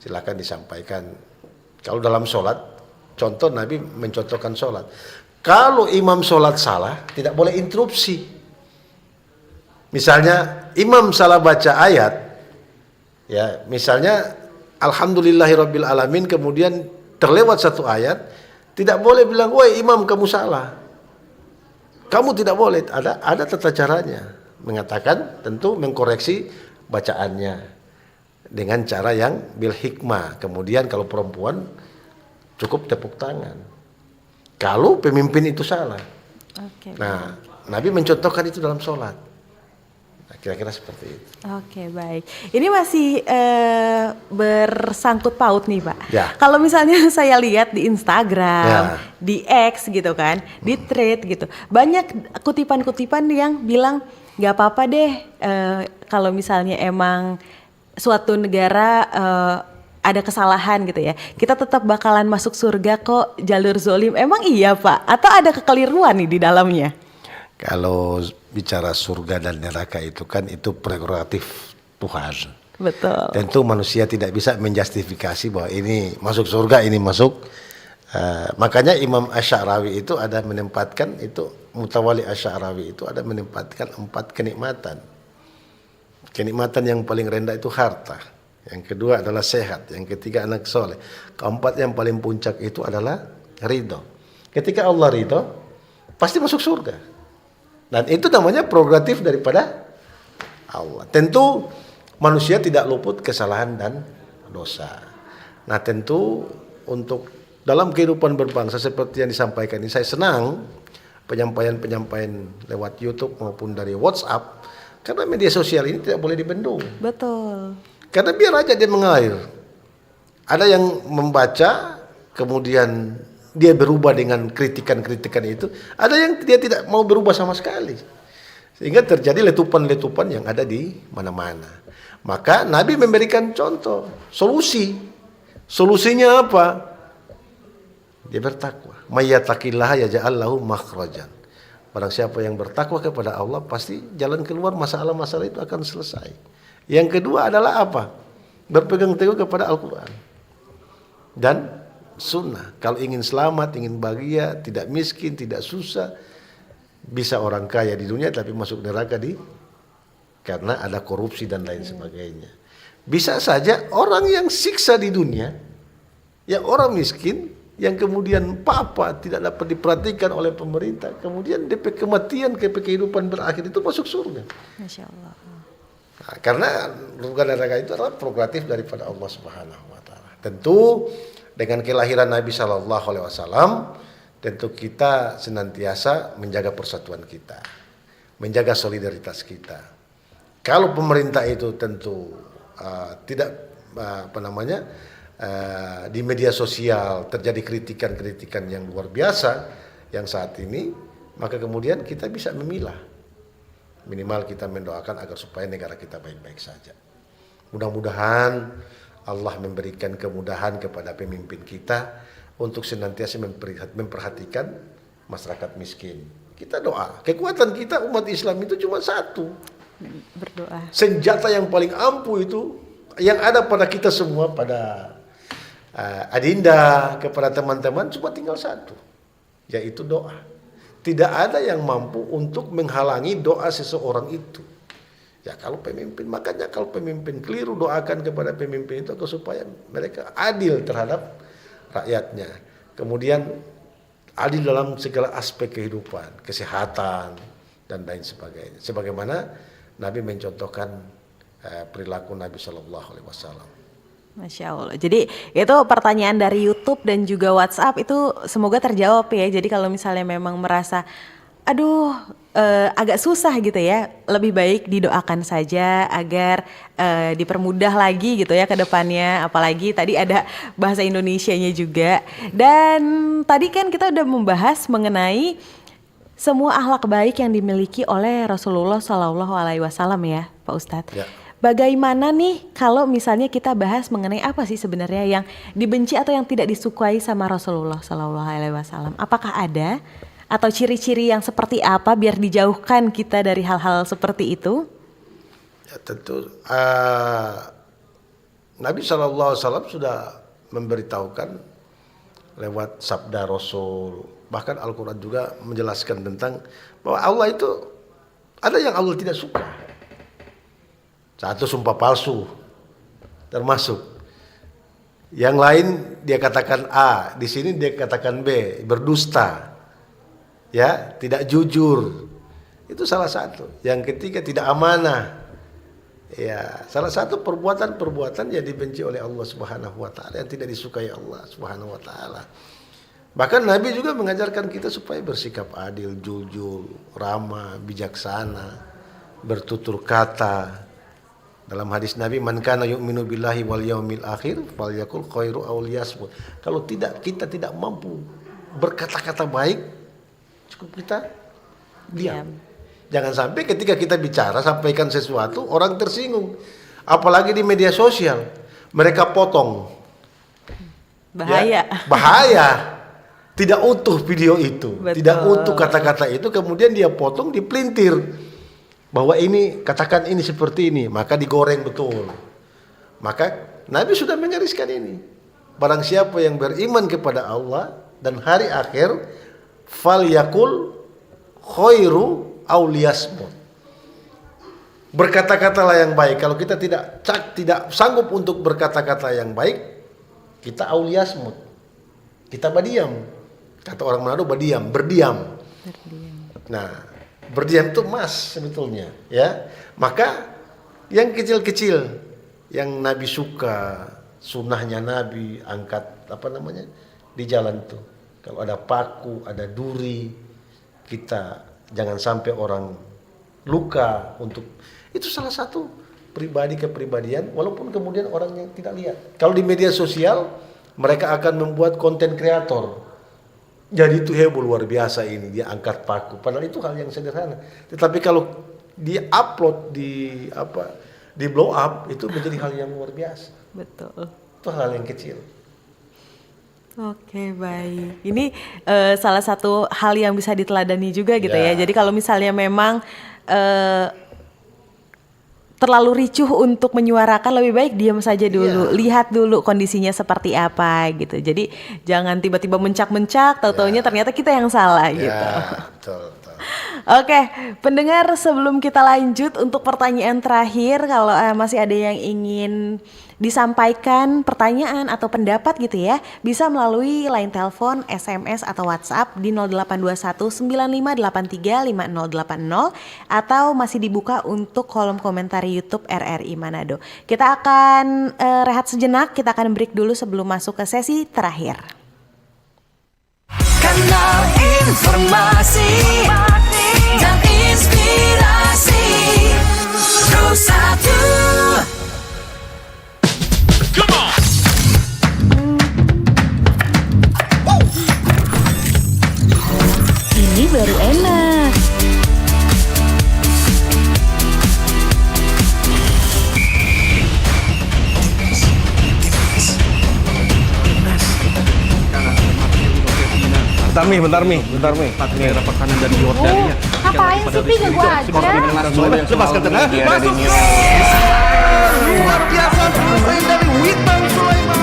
S4: silakan disampaikan. Kalau dalam sholat, contoh Nabi mencontohkan sholat. Kalau imam sholat salah, tidak boleh interupsi. Misalnya imam salah baca ayat, ya misalnya Alhamdulillahirabbil alamin, kemudian terlewat satu ayat, tidak boleh bilang, woi imam kamu salah. Kamu tidak boleh, ada tata caranya. Mengatakan tentu mengkoreksi bacaannya dengan cara yang bil hikmah. Kemudian kalau perempuan cukup tepuk tangan. Kalau pemimpin itu salah.
S3: Oke.
S4: Nah, Nabi mencontohkan itu dalam sholat. Nah, kira-kira seperti itu.
S3: Oke, baik. Ini masih bersangkut paut nih, Pak.
S4: Ya.
S3: Kalau misalnya saya lihat di Instagram,
S4: Ya.
S3: di X gitu kan, di thread gitu, banyak kutipan-kutipan yang bilang nggak apa-apa deh kalau misalnya emang suatu negara ada kesalahan gitu ya, kita tetap bakalan masuk surga kok, jalur zolim. Emang iya, Pak? Atau ada kekeliruan nih di dalamnya?
S4: Kalau bicara surga dan neraka itu kan itu prerogatif Tuhan.
S3: Betul.
S4: Tentu manusia tidak bisa menjustifikasi bahwa ini masuk surga, ini masuk. Makanya Imam Asy'arawi itu ada menempatkan itu, Mutawalli Asy'arawi itu ada menempatkan 4 kenikmatan. Kenikmatan yang paling rendah itu harta. Yang kedua adalah sehat. Yang ketiga anak soleh. Keempat yang paling puncak itu adalah ridho. Ketika Allah ridho, pasti masuk surga. Dan itu namanya prerogatif daripada Allah. Tentu manusia tidak luput kesalahan dan dosa. Nah tentu untuk dalam kehidupan berbangsa seperti yang disampaikan ini, saya senang penyampaian-penyampaian lewat YouTube maupun dari WhatsApp. Karena media sosial ini tidak boleh dibendung.
S3: Betul.
S4: Karena biar aja dia mengalir. Ada yang membaca, kemudian dia berubah dengan kritikan-kritikan itu. Ada yang dia tidak mau berubah sama sekali. Sehingga terjadi letupan-letupan yang ada di mana-mana. Maka Nabi memberikan contoh, solusi. Solusinya apa? Dia bertakwa. Mayyattaqillaha yaj'al lahu makhrajan. Barang siapa yang bertakwa kepada Allah, pasti jalan keluar masalah-masalah itu akan selesai. Yang kedua adalah apa? Berpegang teguh kepada Al-Quran dan sunnah. Kalau ingin selamat, ingin bahagia, tidak miskin, tidak susah, bisa orang kaya di dunia tapi masuk neraka karena ada korupsi dan lain sebagainya. Bisa saja orang yang siksa di dunia, yang orang miskin, yang kemudian papa tidak dapat diperhatikan oleh pemerintah, kemudian DP kematian, kehidupan berakhir itu masuk surga.
S3: Masya Allah.
S4: Nah, karena surga dan neraka itu adalah prerogatif daripada Allah Subhanahu wa taala. Tentu dengan kelahiran Nabi sallallahu alaihi wasallam, tentu kita senantiasa menjaga persatuan kita, menjaga solidaritas kita. Kalau pemerintah itu tentu tidak di media sosial terjadi kritikan-kritikan yang luar biasa yang saat ini, maka kemudian kita bisa memilah. Minimal kita mendoakan agar supaya negara kita baik-baik saja. Mudah-mudahan Allah memberikan kemudahan kepada pemimpin kita untuk senantiasa memperhatikan masyarakat miskin. Kita doa. Kekuatan kita umat Islam itu cuma satu.
S3: Berdoa.
S4: Senjata yang paling ampuh itu yang ada pada kita semua, pada Adinda, kepada teman-teman cuma tinggal satu, yaitu doa. Tidak ada yang mampu untuk menghalangi doa seseorang itu. Ya kalau pemimpin, makanya kalau pemimpin keliru, doakan kepada pemimpin itu supaya mereka adil terhadap rakyatnya. Kemudian adil dalam segala aspek kehidupan, kesehatan dan lain sebagainya. Sebagaimana Nabi mencontohkan perilaku Nabi Shallallahu Alaihi Wasallam.
S3: Masya Allah. Jadi itu pertanyaan dari YouTube dan juga WhatsApp itu semoga terjawab ya. Jadi kalau misalnya memang merasa agak susah gitu ya. Lebih baik didoakan saja agar dipermudah lagi gitu ya ke depannya. Apalagi tadi ada bahasa Indonesianya juga. Dan tadi kan kita udah membahas mengenai semua akhlak baik yang dimiliki oleh Rasulullah Shallallahu Alaihi Wasallam ya, Pak Ustadz.
S4: Ya.
S3: Bagaimana nih kalau misalnya kita bahas mengenai apa sih sebenarnya yang dibenci atau yang tidak disukai sama Rasulullah Shallallahu Alaihi Wasallam? Apakah ada atau ciri-ciri yang seperti apa biar dijauhkan kita dari hal-hal seperti itu?
S4: Ya, tentu Nabi SAW sudah memberitahukan lewat sabda Rasul, bahkan Al-Quran juga menjelaskan tentang bahwa Allah itu ada yang Allah tidak suka. Satu, sumpah palsu termasuk. Yang lain dia katakan A, di sini dia katakan B, berdusta. Ya, tidak jujur. Itu salah satu. Yang ketiga tidak amanah. Ya, salah satu perbuatan-perbuatan yang dibenci oleh Allah Subhanahu wa taala, yang tidak disukai Allah Subhanahu wa taala. Bahkan Nabi juga mengajarkan kita supaya bersikap adil, jujur, ramah, bijaksana, bertutur kata. Dalam hadis Nabi, man kana yu'minu billahi wal yaumil akhir falyakul khairu aw liyasmut. Kalau kita tidak mampu berkata-kata baik, cukup kita diam. Jangan sampai ketika kita bicara sampaikan sesuatu orang tersinggung. Apalagi di media sosial, mereka potong.
S3: Bahaya.
S4: Ya, bahaya. Tidak utuh video itu,
S3: Betul.
S4: tidak utuh kata-kata itu, kemudian dia potong, dipelintir. Bahwa ini, katakan ini seperti ini, maka digoreng betul. Maka Nabi sudah menggariskan ini. Barang siapa yang beriman kepada Allah dan hari akhir, fal yakul khairu aw liyasmut. Berkata-katalah yang baik. Kalau kita tidak sanggup untuk berkata-kata yang baik, kita aw liyasmut. Kita berdiam. Kata orang Manado berdiam. Nah, berdiam itu emas sebetulnya, ya. Maka yang kecil-kecil yang Nabi suka, sunnahnya Nabi angkat di jalan tuh. Kalau ada paku, ada duri, kita jangan sampai orang luka itu salah satu kepribadian walaupun kemudian orang yang tidak lihat. Kalau di media sosial mereka akan membuat konten kreator. Jadi itu heboh luar biasa ini, dia angkat paku. Padahal itu hal yang sederhana. Tetapi kalau dia upload di blow up itu menjadi hal yang luar biasa.
S3: Betul.
S4: Itu hal yang kecil.
S3: Oke, baik. Ini salah satu hal yang bisa diteladani juga gitu ya. Jadi kalau misalnya memang terlalu ricuh untuk menyuarakan, lebih baik diam saja dulu, lihat dulu kondisinya seperti apa gitu. Jadi jangan tiba-tiba mencak-mencak, tahu-taunya ternyata kita yang salah gitu.
S4: Betul.
S3: Oke, pendengar, sebelum kita lanjut untuk pertanyaan terakhir, kalau masih ada yang ingin disampaikan pertanyaan atau pendapat gitu ya, bisa melalui line telepon, SMS atau WhatsApp di 0821 9583 5080 atau masih dibuka untuk kolom komentar YouTube RRI Manado. Kita akan rehat sejenak, kita akan break dulu sebelum masuk ke sesi terakhir.
S2: Kanal informasi dan inspirasi Terus satu.
S5: Ini baru enak.
S6: Bentar Mi. Ini dapat kanan dari Jordania.
S7: Ngapain sih Pi, gak gua aja.
S6: Lepaskan tenang. Masuk. Luar biasa selesai dari Witan Sulaiman.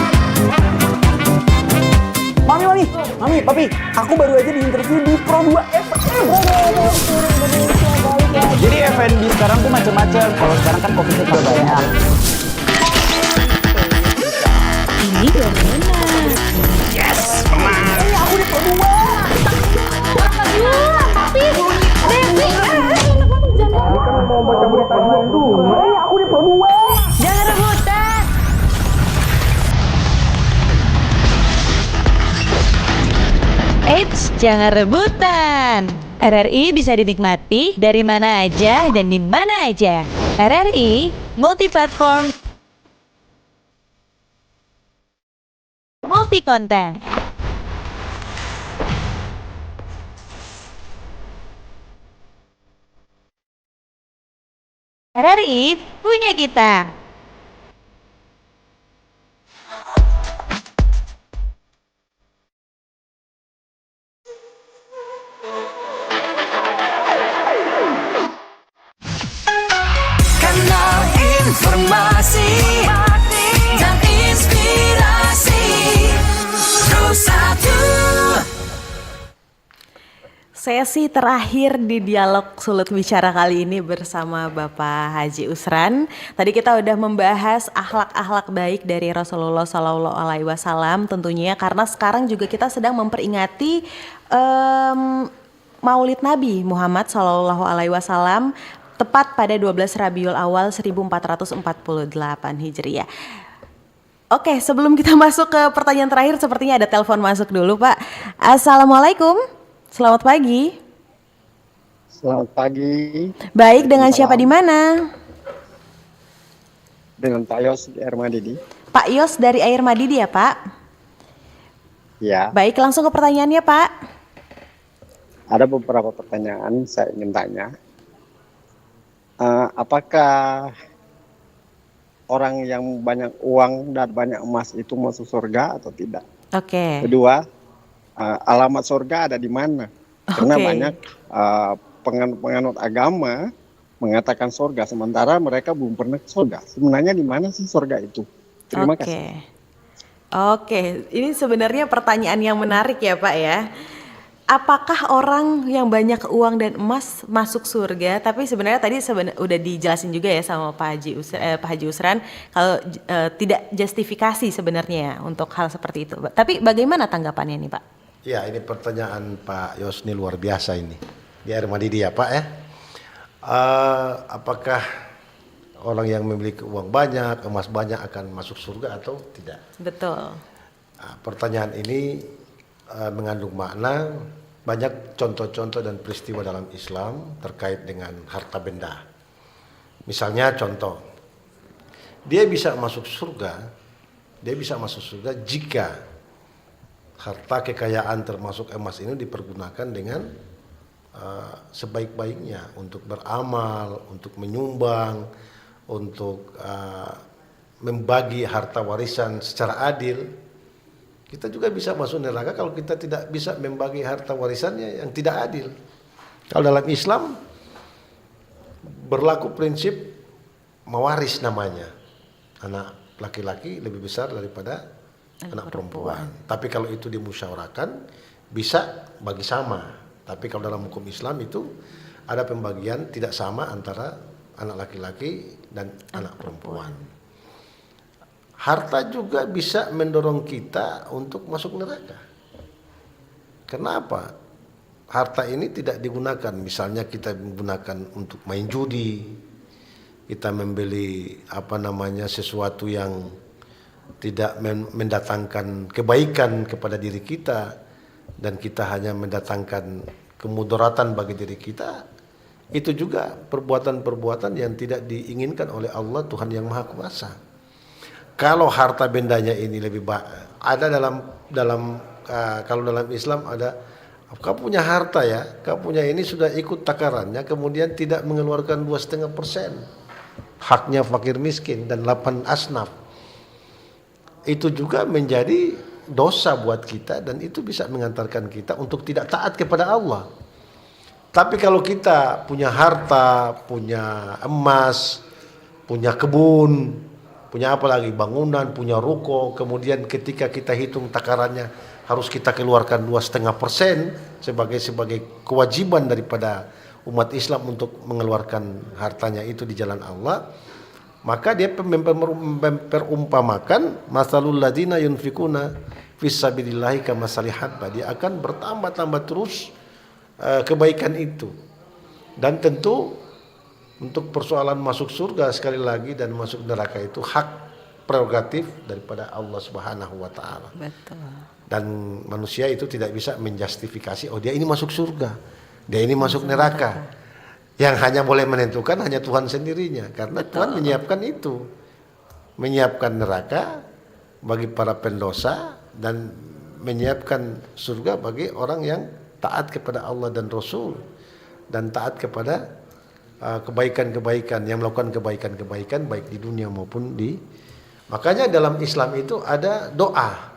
S8: Mami, Papi, aku baru aja diinterview di Pro 2 FM. Jadi F&B sekarang tuh macam-macam. Kalau sekarang kan kopinya udah banyak.
S5: Ini baru enak.
S8: Aku di Pro 2.
S7: Tapi, Devi,
S8: Kan mau baca berita dulu. Aku di Pro 2.
S7: jangan rebutan.
S5: Eits, jangan rebutan.
S9: RRI bisa dinikmati dari mana aja dan di mana aja. RRI multiplatform, multi konten. RRI punya kita.
S2: Kanal informasi dan inspirasi Terus Satu.
S3: Sesi terakhir di dialog Sulut Bicara kali ini bersama Bapak Haji Usran. Tadi kita udah membahas akhlak-akhlak baik dari Rasulullah Shallallahu Alaihi Wasallam tentunya, karena sekarang juga kita sedang memperingati Maulid Nabi Muhammad Shallallahu Alaihi Wasallam tepat pada 12 Rabiul Awal 1448 Hijriah. Oke, sebelum kita masuk ke pertanyaan terakhir, sepertinya ada telepon masuk dulu, Pak. Assalamualaikum. Selamat pagi.
S10: Selamat pagi.
S3: Baik, dengan siapa di mana?
S10: Dengan Pak Yos di Air Madidi.
S3: Pak Yos dari Air Madidi ya, Pak?
S10: Ya.
S3: Baik, langsung ke pertanyaannya, Pak.
S10: Ada beberapa pertanyaan saya ingin tanya. Apakah orang yang banyak uang dan banyak emas itu masuk surga atau tidak?
S3: Oke.
S10: Kedua, alamat surga ada di mana? Karena
S3: Oke.
S10: banyak penganut agama mengatakan surga, sementara mereka belum pernah ke surga. Sebenarnya di mana sih surga itu? Terima kasih.
S3: Oke, ini sebenarnya pertanyaan yang menarik ya, Pak ya. Apakah orang yang banyak uang dan emas masuk surga? Tapi sebenarnya tadi udah dijelasin juga ya sama Pak Haji Usran kalau tidak justifikasi sebenarnya untuk hal seperti itu. Tapi bagaimana tanggapannya nih, Pak?
S4: Ya, ini pertanyaan Pak Yosni luar biasa ini. Di Air Madidi ya, Pak ya. Apakah orang yang memiliki uang banyak, emas banyak akan masuk surga atau tidak?
S3: Betul.
S4: Pertanyaan ini mengandung makna. Banyak contoh-contoh dan peristiwa dalam Islam terkait dengan harta benda. Misalnya contoh, dia bisa masuk surga jika harta kekayaan termasuk emas ini dipergunakan dengan sebaik-baiknya untuk beramal, untuk menyumbang, untuk membagi harta warisan secara adil. Kita juga bisa masuk neraka kalau kita tidak bisa membagi harta warisannya yang tidak adil. Kalau dalam Islam berlaku prinsip mewaris namanya. Anak laki-laki lebih besar daripada anak perempuan. Tapi kalau itu dimusyawarahkan bisa bagi sama. Tapi kalau dalam hukum Islam itu ada pembagian tidak sama antara anak laki-laki dan anak perempuan. Harta juga bisa mendorong kita untuk masuk neraka. Kenapa? Harta ini tidak digunakan, misalnya kita menggunakan untuk main judi, kita membeli sesuatu yang tidak mendatangkan kebaikan kepada diri kita, dan kita hanya mendatangkan kemudaratan bagi diri kita. Itu juga perbuatan-perbuatan yang tidak diinginkan oleh Allah Tuhan yang Maha Kuasa. Kalau harta bendanya ini lebih ada kalau dalam Islam ada, kau punya harta ya, kau punya ini sudah ikut takarannya, kemudian tidak mengeluarkan 2,5%, haknya fakir miskin dan 8 asnaf, itu juga menjadi dosa buat kita dan itu bisa mengantarkan kita untuk tidak taat kepada Allah. Tapi kalau kita punya harta, punya emas, punya kebun, punya apa lagi, bangunan, punya ruko, kemudian ketika kita hitung takarannya harus kita keluarkan 2,5% sebagai kewajiban daripada umat Islam untuk mengeluarkan hartanya itu di jalan Allah, maka dia memperumpamakan masalul ladina yunfikuna fisabilillahi kamasali habba, dia akan bertambah-tambah terus kebaikan itu. Dan tentu untuk persoalan masuk surga sekali lagi dan masuk neraka itu hak prerogatif daripada Allah Subhanahu wa taala.
S3: Betul.
S4: Dan manusia itu tidak bisa menjustifikasi, oh dia ini masuk surga. dia ini masuk neraka. Yang hanya boleh menentukan hanya Tuhan sendirinya, karena Tuhan menyiapkan itu, menyiapkan neraka bagi para pendosa dan menyiapkan surga bagi orang yang taat kepada Allah dan Rasul dan taat kepada kebaikan-kebaikan, yang melakukan kebaikan-kebaikan baik di dunia maupun di. Makanya dalam Islam itu ada doa.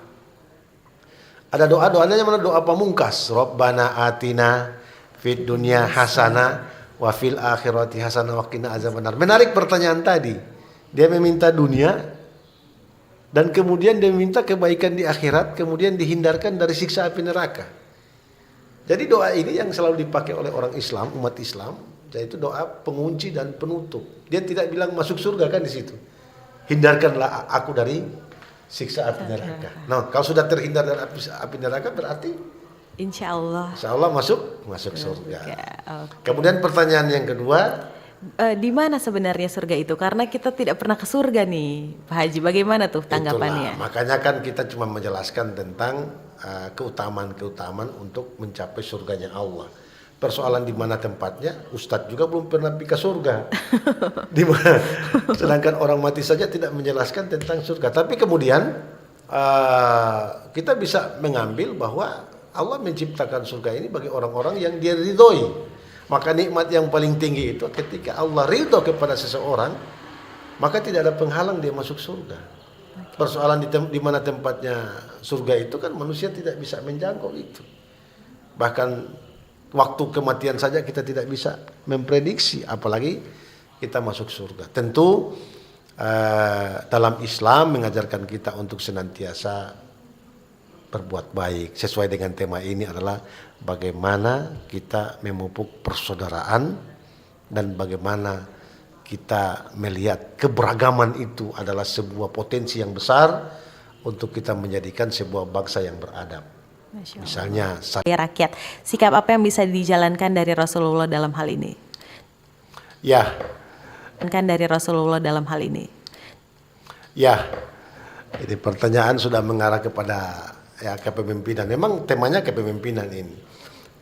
S4: Ada doanya mana? Doa pamungkas. Rabbana atina fid dunya hasanah wa fil akhirati hasanah wa qina azabannar. Menarik pertanyaan tadi. Dia meminta dunia dan kemudian dia meminta kebaikan di akhirat, kemudian dihindarkan dari siksa api neraka. Jadi doa ini yang selalu dipakai oleh orang Islam, umat Islam, yaitu doa pengunci dan penutup. Dia tidak bilang masuk surga kan di situ. Hindarkanlah aku dari siksa api neraka. Nah, kalau sudah terhindar dari api neraka berarti
S3: Insya Allah
S4: masuk surga. Kemudian pertanyaan yang kedua,
S3: di mana sebenarnya surga itu? Karena kita tidak pernah ke surga nih, Pak Haji. Bagaimana tuh tanggapannya?
S4: Itulah, makanya kan kita cuma menjelaskan tentang keutamaan-keutamaan untuk mencapai surganya Allah. Persoalan di mana tempatnya, Ustadz juga belum pernah pergi ke surga. Di mana? Sedangkan orang mati saja tidak menjelaskan tentang surga. Tapi kemudian kita bisa mengambil bahwa Allah menciptakan surga ini bagi orang-orang yang Dia ridhoi. Maka nikmat yang paling tinggi itu ketika Allah ridho kepada seseorang, maka tidak ada penghalang dia masuk surga. Persoalan di mana tempatnya surga itu kan manusia tidak bisa menjangkau itu. Bahkan waktu kematian saja kita tidak bisa memprediksi, apalagi kita masuk surga. Tentu dalam Islam mengajarkan kita untuk senantiasa berbuat baik. Sesuai dengan tema ini adalah bagaimana kita memupuk persaudaraan dan bagaimana kita melihat keberagaman itu adalah sebuah potensi yang besar untuk kita menjadikan sebuah bangsa yang beradab. Misalnya
S3: rakyat, sikap apa yang bisa dijalankan dari Rasulullah dalam hal ini?
S4: Ya.
S3: Kan dari Rasulullah dalam hal ini.
S4: Ya. Jadi pertanyaan sudah mengarah kepada kepemimpinan. Memang temanya kepemimpinan ini.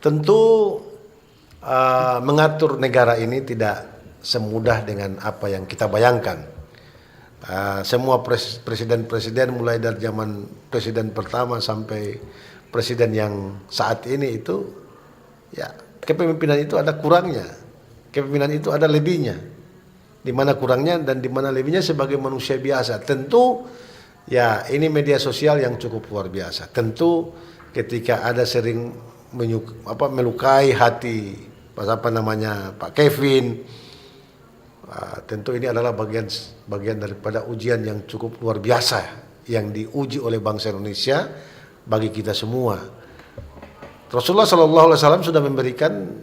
S4: Tentu mengatur negara ini tidak semudah dengan apa yang kita bayangkan. Semua presiden-presiden mulai dari zaman presiden pertama sampai presiden yang saat ini itu, ya kepemimpinan itu ada kurangnya. Kepemimpinan itu ada lebihnya. Di mana kurangnya dan di mana lebihnya sebagai manusia biasa. Tentu ya ini media sosial yang cukup luar biasa. Tentu ketika ada sering melukai hati Pak Kevin, tentu ini adalah bagian daripada ujian yang cukup luar biasa yang diuji oleh bangsa Indonesia bagi kita semua. Rasulullah SAW sudah memberikan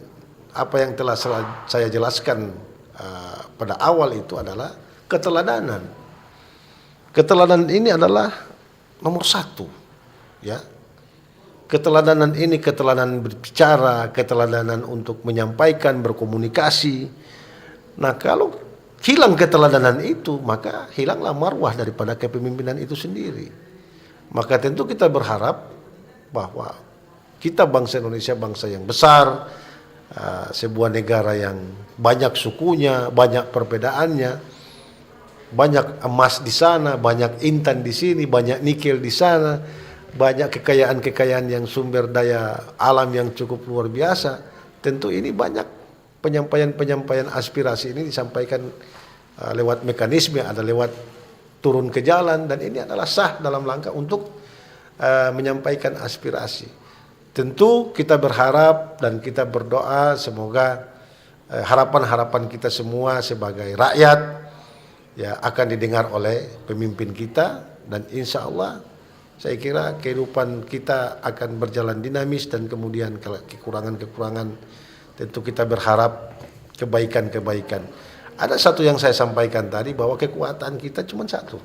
S4: apa yang telah saya jelaskan pada awal itu adalah keteladanan. Keteladanan ini adalah nomor satu, ya. Keteladanan ini keteladanan berbicara, keteladanan untuk menyampaikan, berkomunikasi. Nah, kalau hilang keteladanan itu, maka hilanglah marwah daripada kepemimpinan itu sendiri. Maka tentu kita berharap bahwa kita bangsa Indonesia bangsa yang besar, sebuah negara yang banyak sukunya, banyak perbedaannya, banyak emas di sana, banyak intan di sini, banyak nikel di sana, banyak kekayaan-kekayaan yang sumber daya alam yang cukup luar biasa. Tentu ini banyak penyampaian aspirasi ini disampaikan lewat mekanisme, ada lewat turun ke jalan, dan ini adalah sah dalam langkah untuk menyampaikan aspirasi. Tentu kita berharap dan kita berdoa semoga harapan-harapan kita semua sebagai rakyat ya akan didengar oleh pemimpin kita, dan insya Allah saya kira kehidupan kita akan berjalan dinamis, dan kemudian kalau kekurangan-kekurangan tentu kita berharap kebaikan-kebaikan. Ada satu yang saya sampaikan tadi bahwa kekuatan kita cuma satu.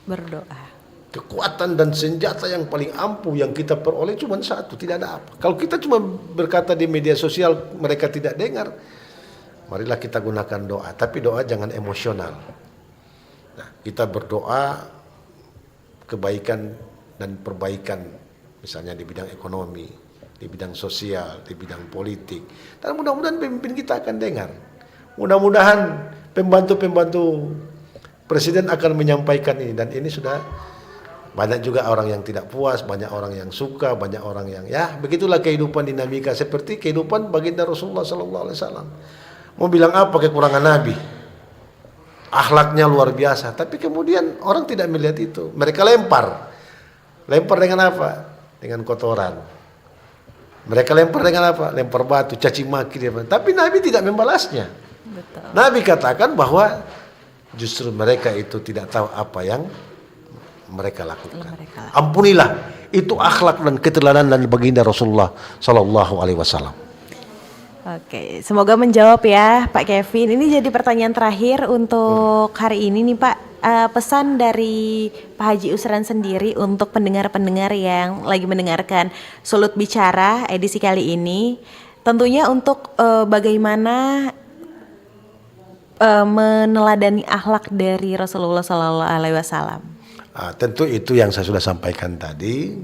S3: Berdoa.
S4: Kekuatan dan senjata yang paling ampuh yang kita peroleh cuma satu, tidak ada apa. Kalau kita cuma berkata di media sosial mereka tidak dengar, marilah kita gunakan doa. Tapi doa jangan emosional. Nah, kita berdoa kebaikan dan perbaikan, misalnya di bidang ekonomi, di bidang sosial, di bidang politik. Dan mudah-mudahan pemimpin kita akan dengar. Mudah-mudahan pembantu-pembantu presiden akan menyampaikan ini, dan ini sudah banyak juga orang yang tidak puas, banyak orang yang suka, banyak orang yang ya begitulah kehidupan dinamika seperti kehidupan baginda Rasulullah SAW. Mau bilang apa kekurangan Nabi? Akhlaknya luar biasa, tapi kemudian orang tidak melihat itu. Mereka lempar dengan apa? Dengan kotoran. Mereka lempar dengan apa? Lempar batu, caci maki. Tapi Nabi tidak membalasnya.
S3: Betul.
S4: Nabi katakan bahwa justru mereka itu tidak tahu apa yang mereka lakukan. Ampunilah, itu akhlak dan keteladanan baginda Rasulullah Sallallahu Alaihi Wasallam.
S3: Oke, semoga menjawab ya Pak Kevin. Ini jadi pertanyaan terakhir untuk hari ini nih Pak. Pesan dari Pak Haji Usran sendiri untuk pendengar-pendengar yang lagi mendengarkan Sulut Bicara edisi kali ini. Tentunya untuk bagaimana meneladani akhlak dari Rasulullah Sallallahu Alaihi Wasallam.
S4: Tentu itu yang saya sudah sampaikan tadi,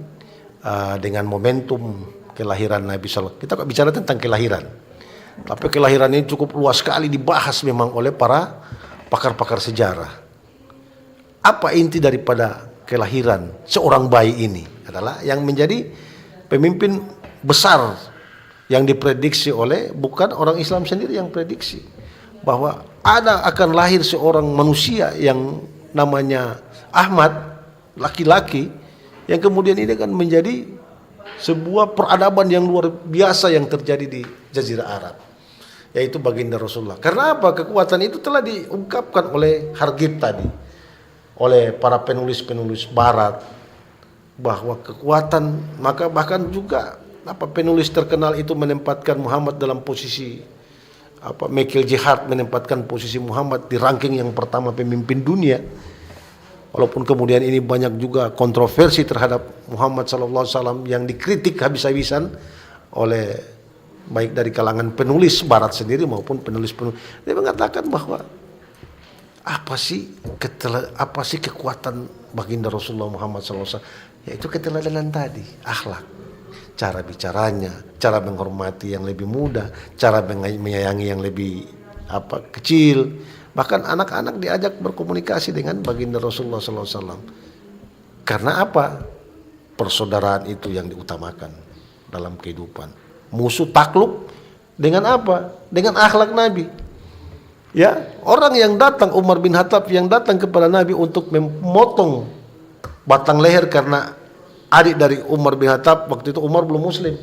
S4: dengan momentum kelahiran Nabi SAW. Kita bicara tentang kelahiran, tapi kelahiran ini cukup luas sekali dibahas memang oleh para pakar-pakar sejarah. Apa inti daripada kelahiran seorang bayi ini adalah yang menjadi pemimpin besar yang diprediksi oleh, bukan orang Islam sendiri yang prediksi, bahwa akan lahir seorang manusia yang namanya Ahmad, laki-laki, yang kemudian ini akan menjadi sebuah peradaban yang luar biasa yang terjadi di Jazirah Arab, yaitu baginda Rasulullah. Karena apa? Kekuatan itu telah diungkapkan oleh Hargib tadi, oleh para penulis-penulis Barat, bahwa kekuatan, maka bahkan juga penulis terkenal itu menempatkan Muhammad dalam posisi Michael Jihad menempatkan posisi Muhammad di ranking yang pertama pemimpin dunia. Walaupun kemudian ini banyak juga kontroversi terhadap Muhammad SAW yang dikritik habis-habisan oleh baik dari kalangan penulis Barat sendiri maupun penulis-penulis. Dia mengatakan bahwa apa sih kekuatan baginda Rasulullah Muhammad SAW? Yaitu keteladanan tadi, akhlak, cara bicaranya, cara menghormati yang lebih muda, cara menyayangi yang lebih kecil. Bahkan anak-anak diajak berkomunikasi dengan baginda Rasulullah SAW. Karena apa? Persaudaraan itu yang diutamakan dalam kehidupan. Musuh takluk dengan apa? Dengan akhlak Nabi. Ya, orang yang datang, Umar bin Khattab yang datang kepada Nabi untuk memotong batang leher karena adik dari Umar bin Khattab, waktu itu Umar belum Muslim.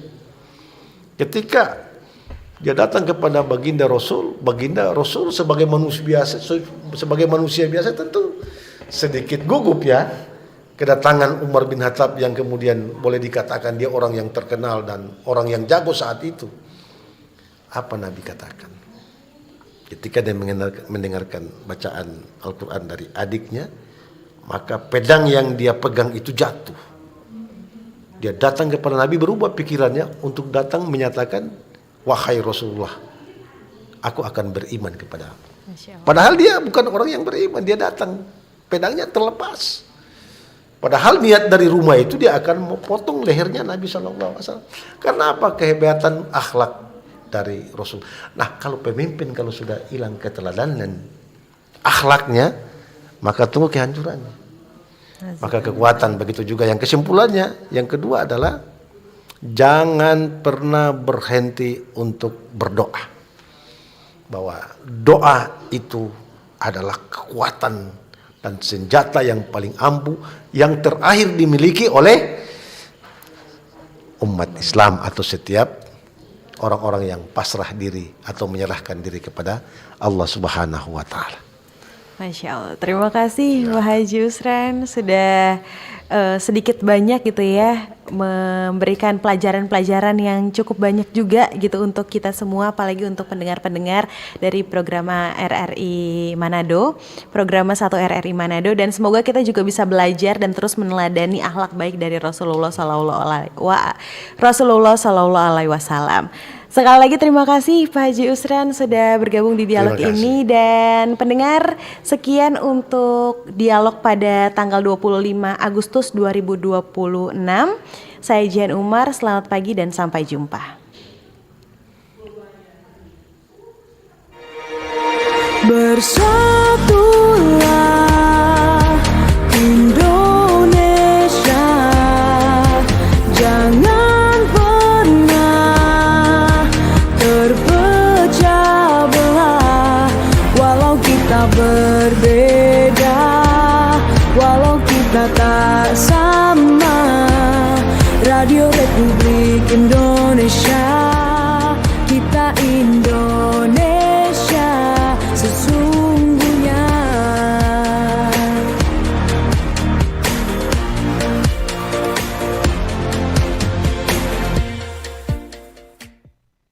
S4: Ketika dia datang kepada baginda Rasul sebagai manusia biasa tentu sedikit gugup ya, kedatangan Umar bin Khattab yang kemudian boleh dikatakan dia orang yang terkenal dan orang yang jago saat itu. Apa Nabi katakan? Ketika dia mendengarkan bacaan Al-Quran dari adiknya, maka pedang yang dia pegang itu jatuh. Dia datang kepada Nabi, berubah pikirannya untuk datang menyatakan, wahai Rasulullah, aku akan beriman kepadamu. Padahal dia bukan orang yang beriman, dia datang, pedangnya terlepas. Padahal niat dari rumah itu dia akan memotong lehernya Nabi SAW. Karena apa? Kehebatan akhlak dari Rasul. Nah, kalau pemimpin kalau sudah hilang keteladanan akhlaknya, maka tunggu kehancurannya. Maka kekuatan begitu juga. Yang kesimpulannya, yang kedua adalah jangan pernah berhenti untuk berdoa. Bahwa doa itu adalah kekuatan dan senjata yang paling ampuh yang terakhir dimiliki oleh umat Islam atau setiap orang-orang yang pasrah diri atau menyerahkan diri kepada Allah Subhanahu wa Ta'ala.
S3: Masya Allah, terima kasih Pak Haji Usran sudah sedikit banyak gitu ya memberikan pelajaran-pelajaran yang cukup banyak juga gitu untuk kita semua, apalagi untuk pendengar-pendengar dari program RRI Manado, program 1 RRI Manado, dan semoga kita juga bisa belajar dan terus meneladani akhlak baik dari Rasulullah Sallallahu Alaihi Wasallam. Sekali lagi terima kasih Pak Haji Usran sudah bergabung di dialog
S4: Terima kasih.
S3: ini. Dan pendengar, sekian untuk dialog pada tanggal 25 Agustus 2026. Saya Jihan Umar, selamat pagi dan sampai jumpa.
S1: Bersatulah Indonesia, jangan pernah terpecah belah. Walau kita berbeda, walau kita tak sama, Radio Republik Indonesia.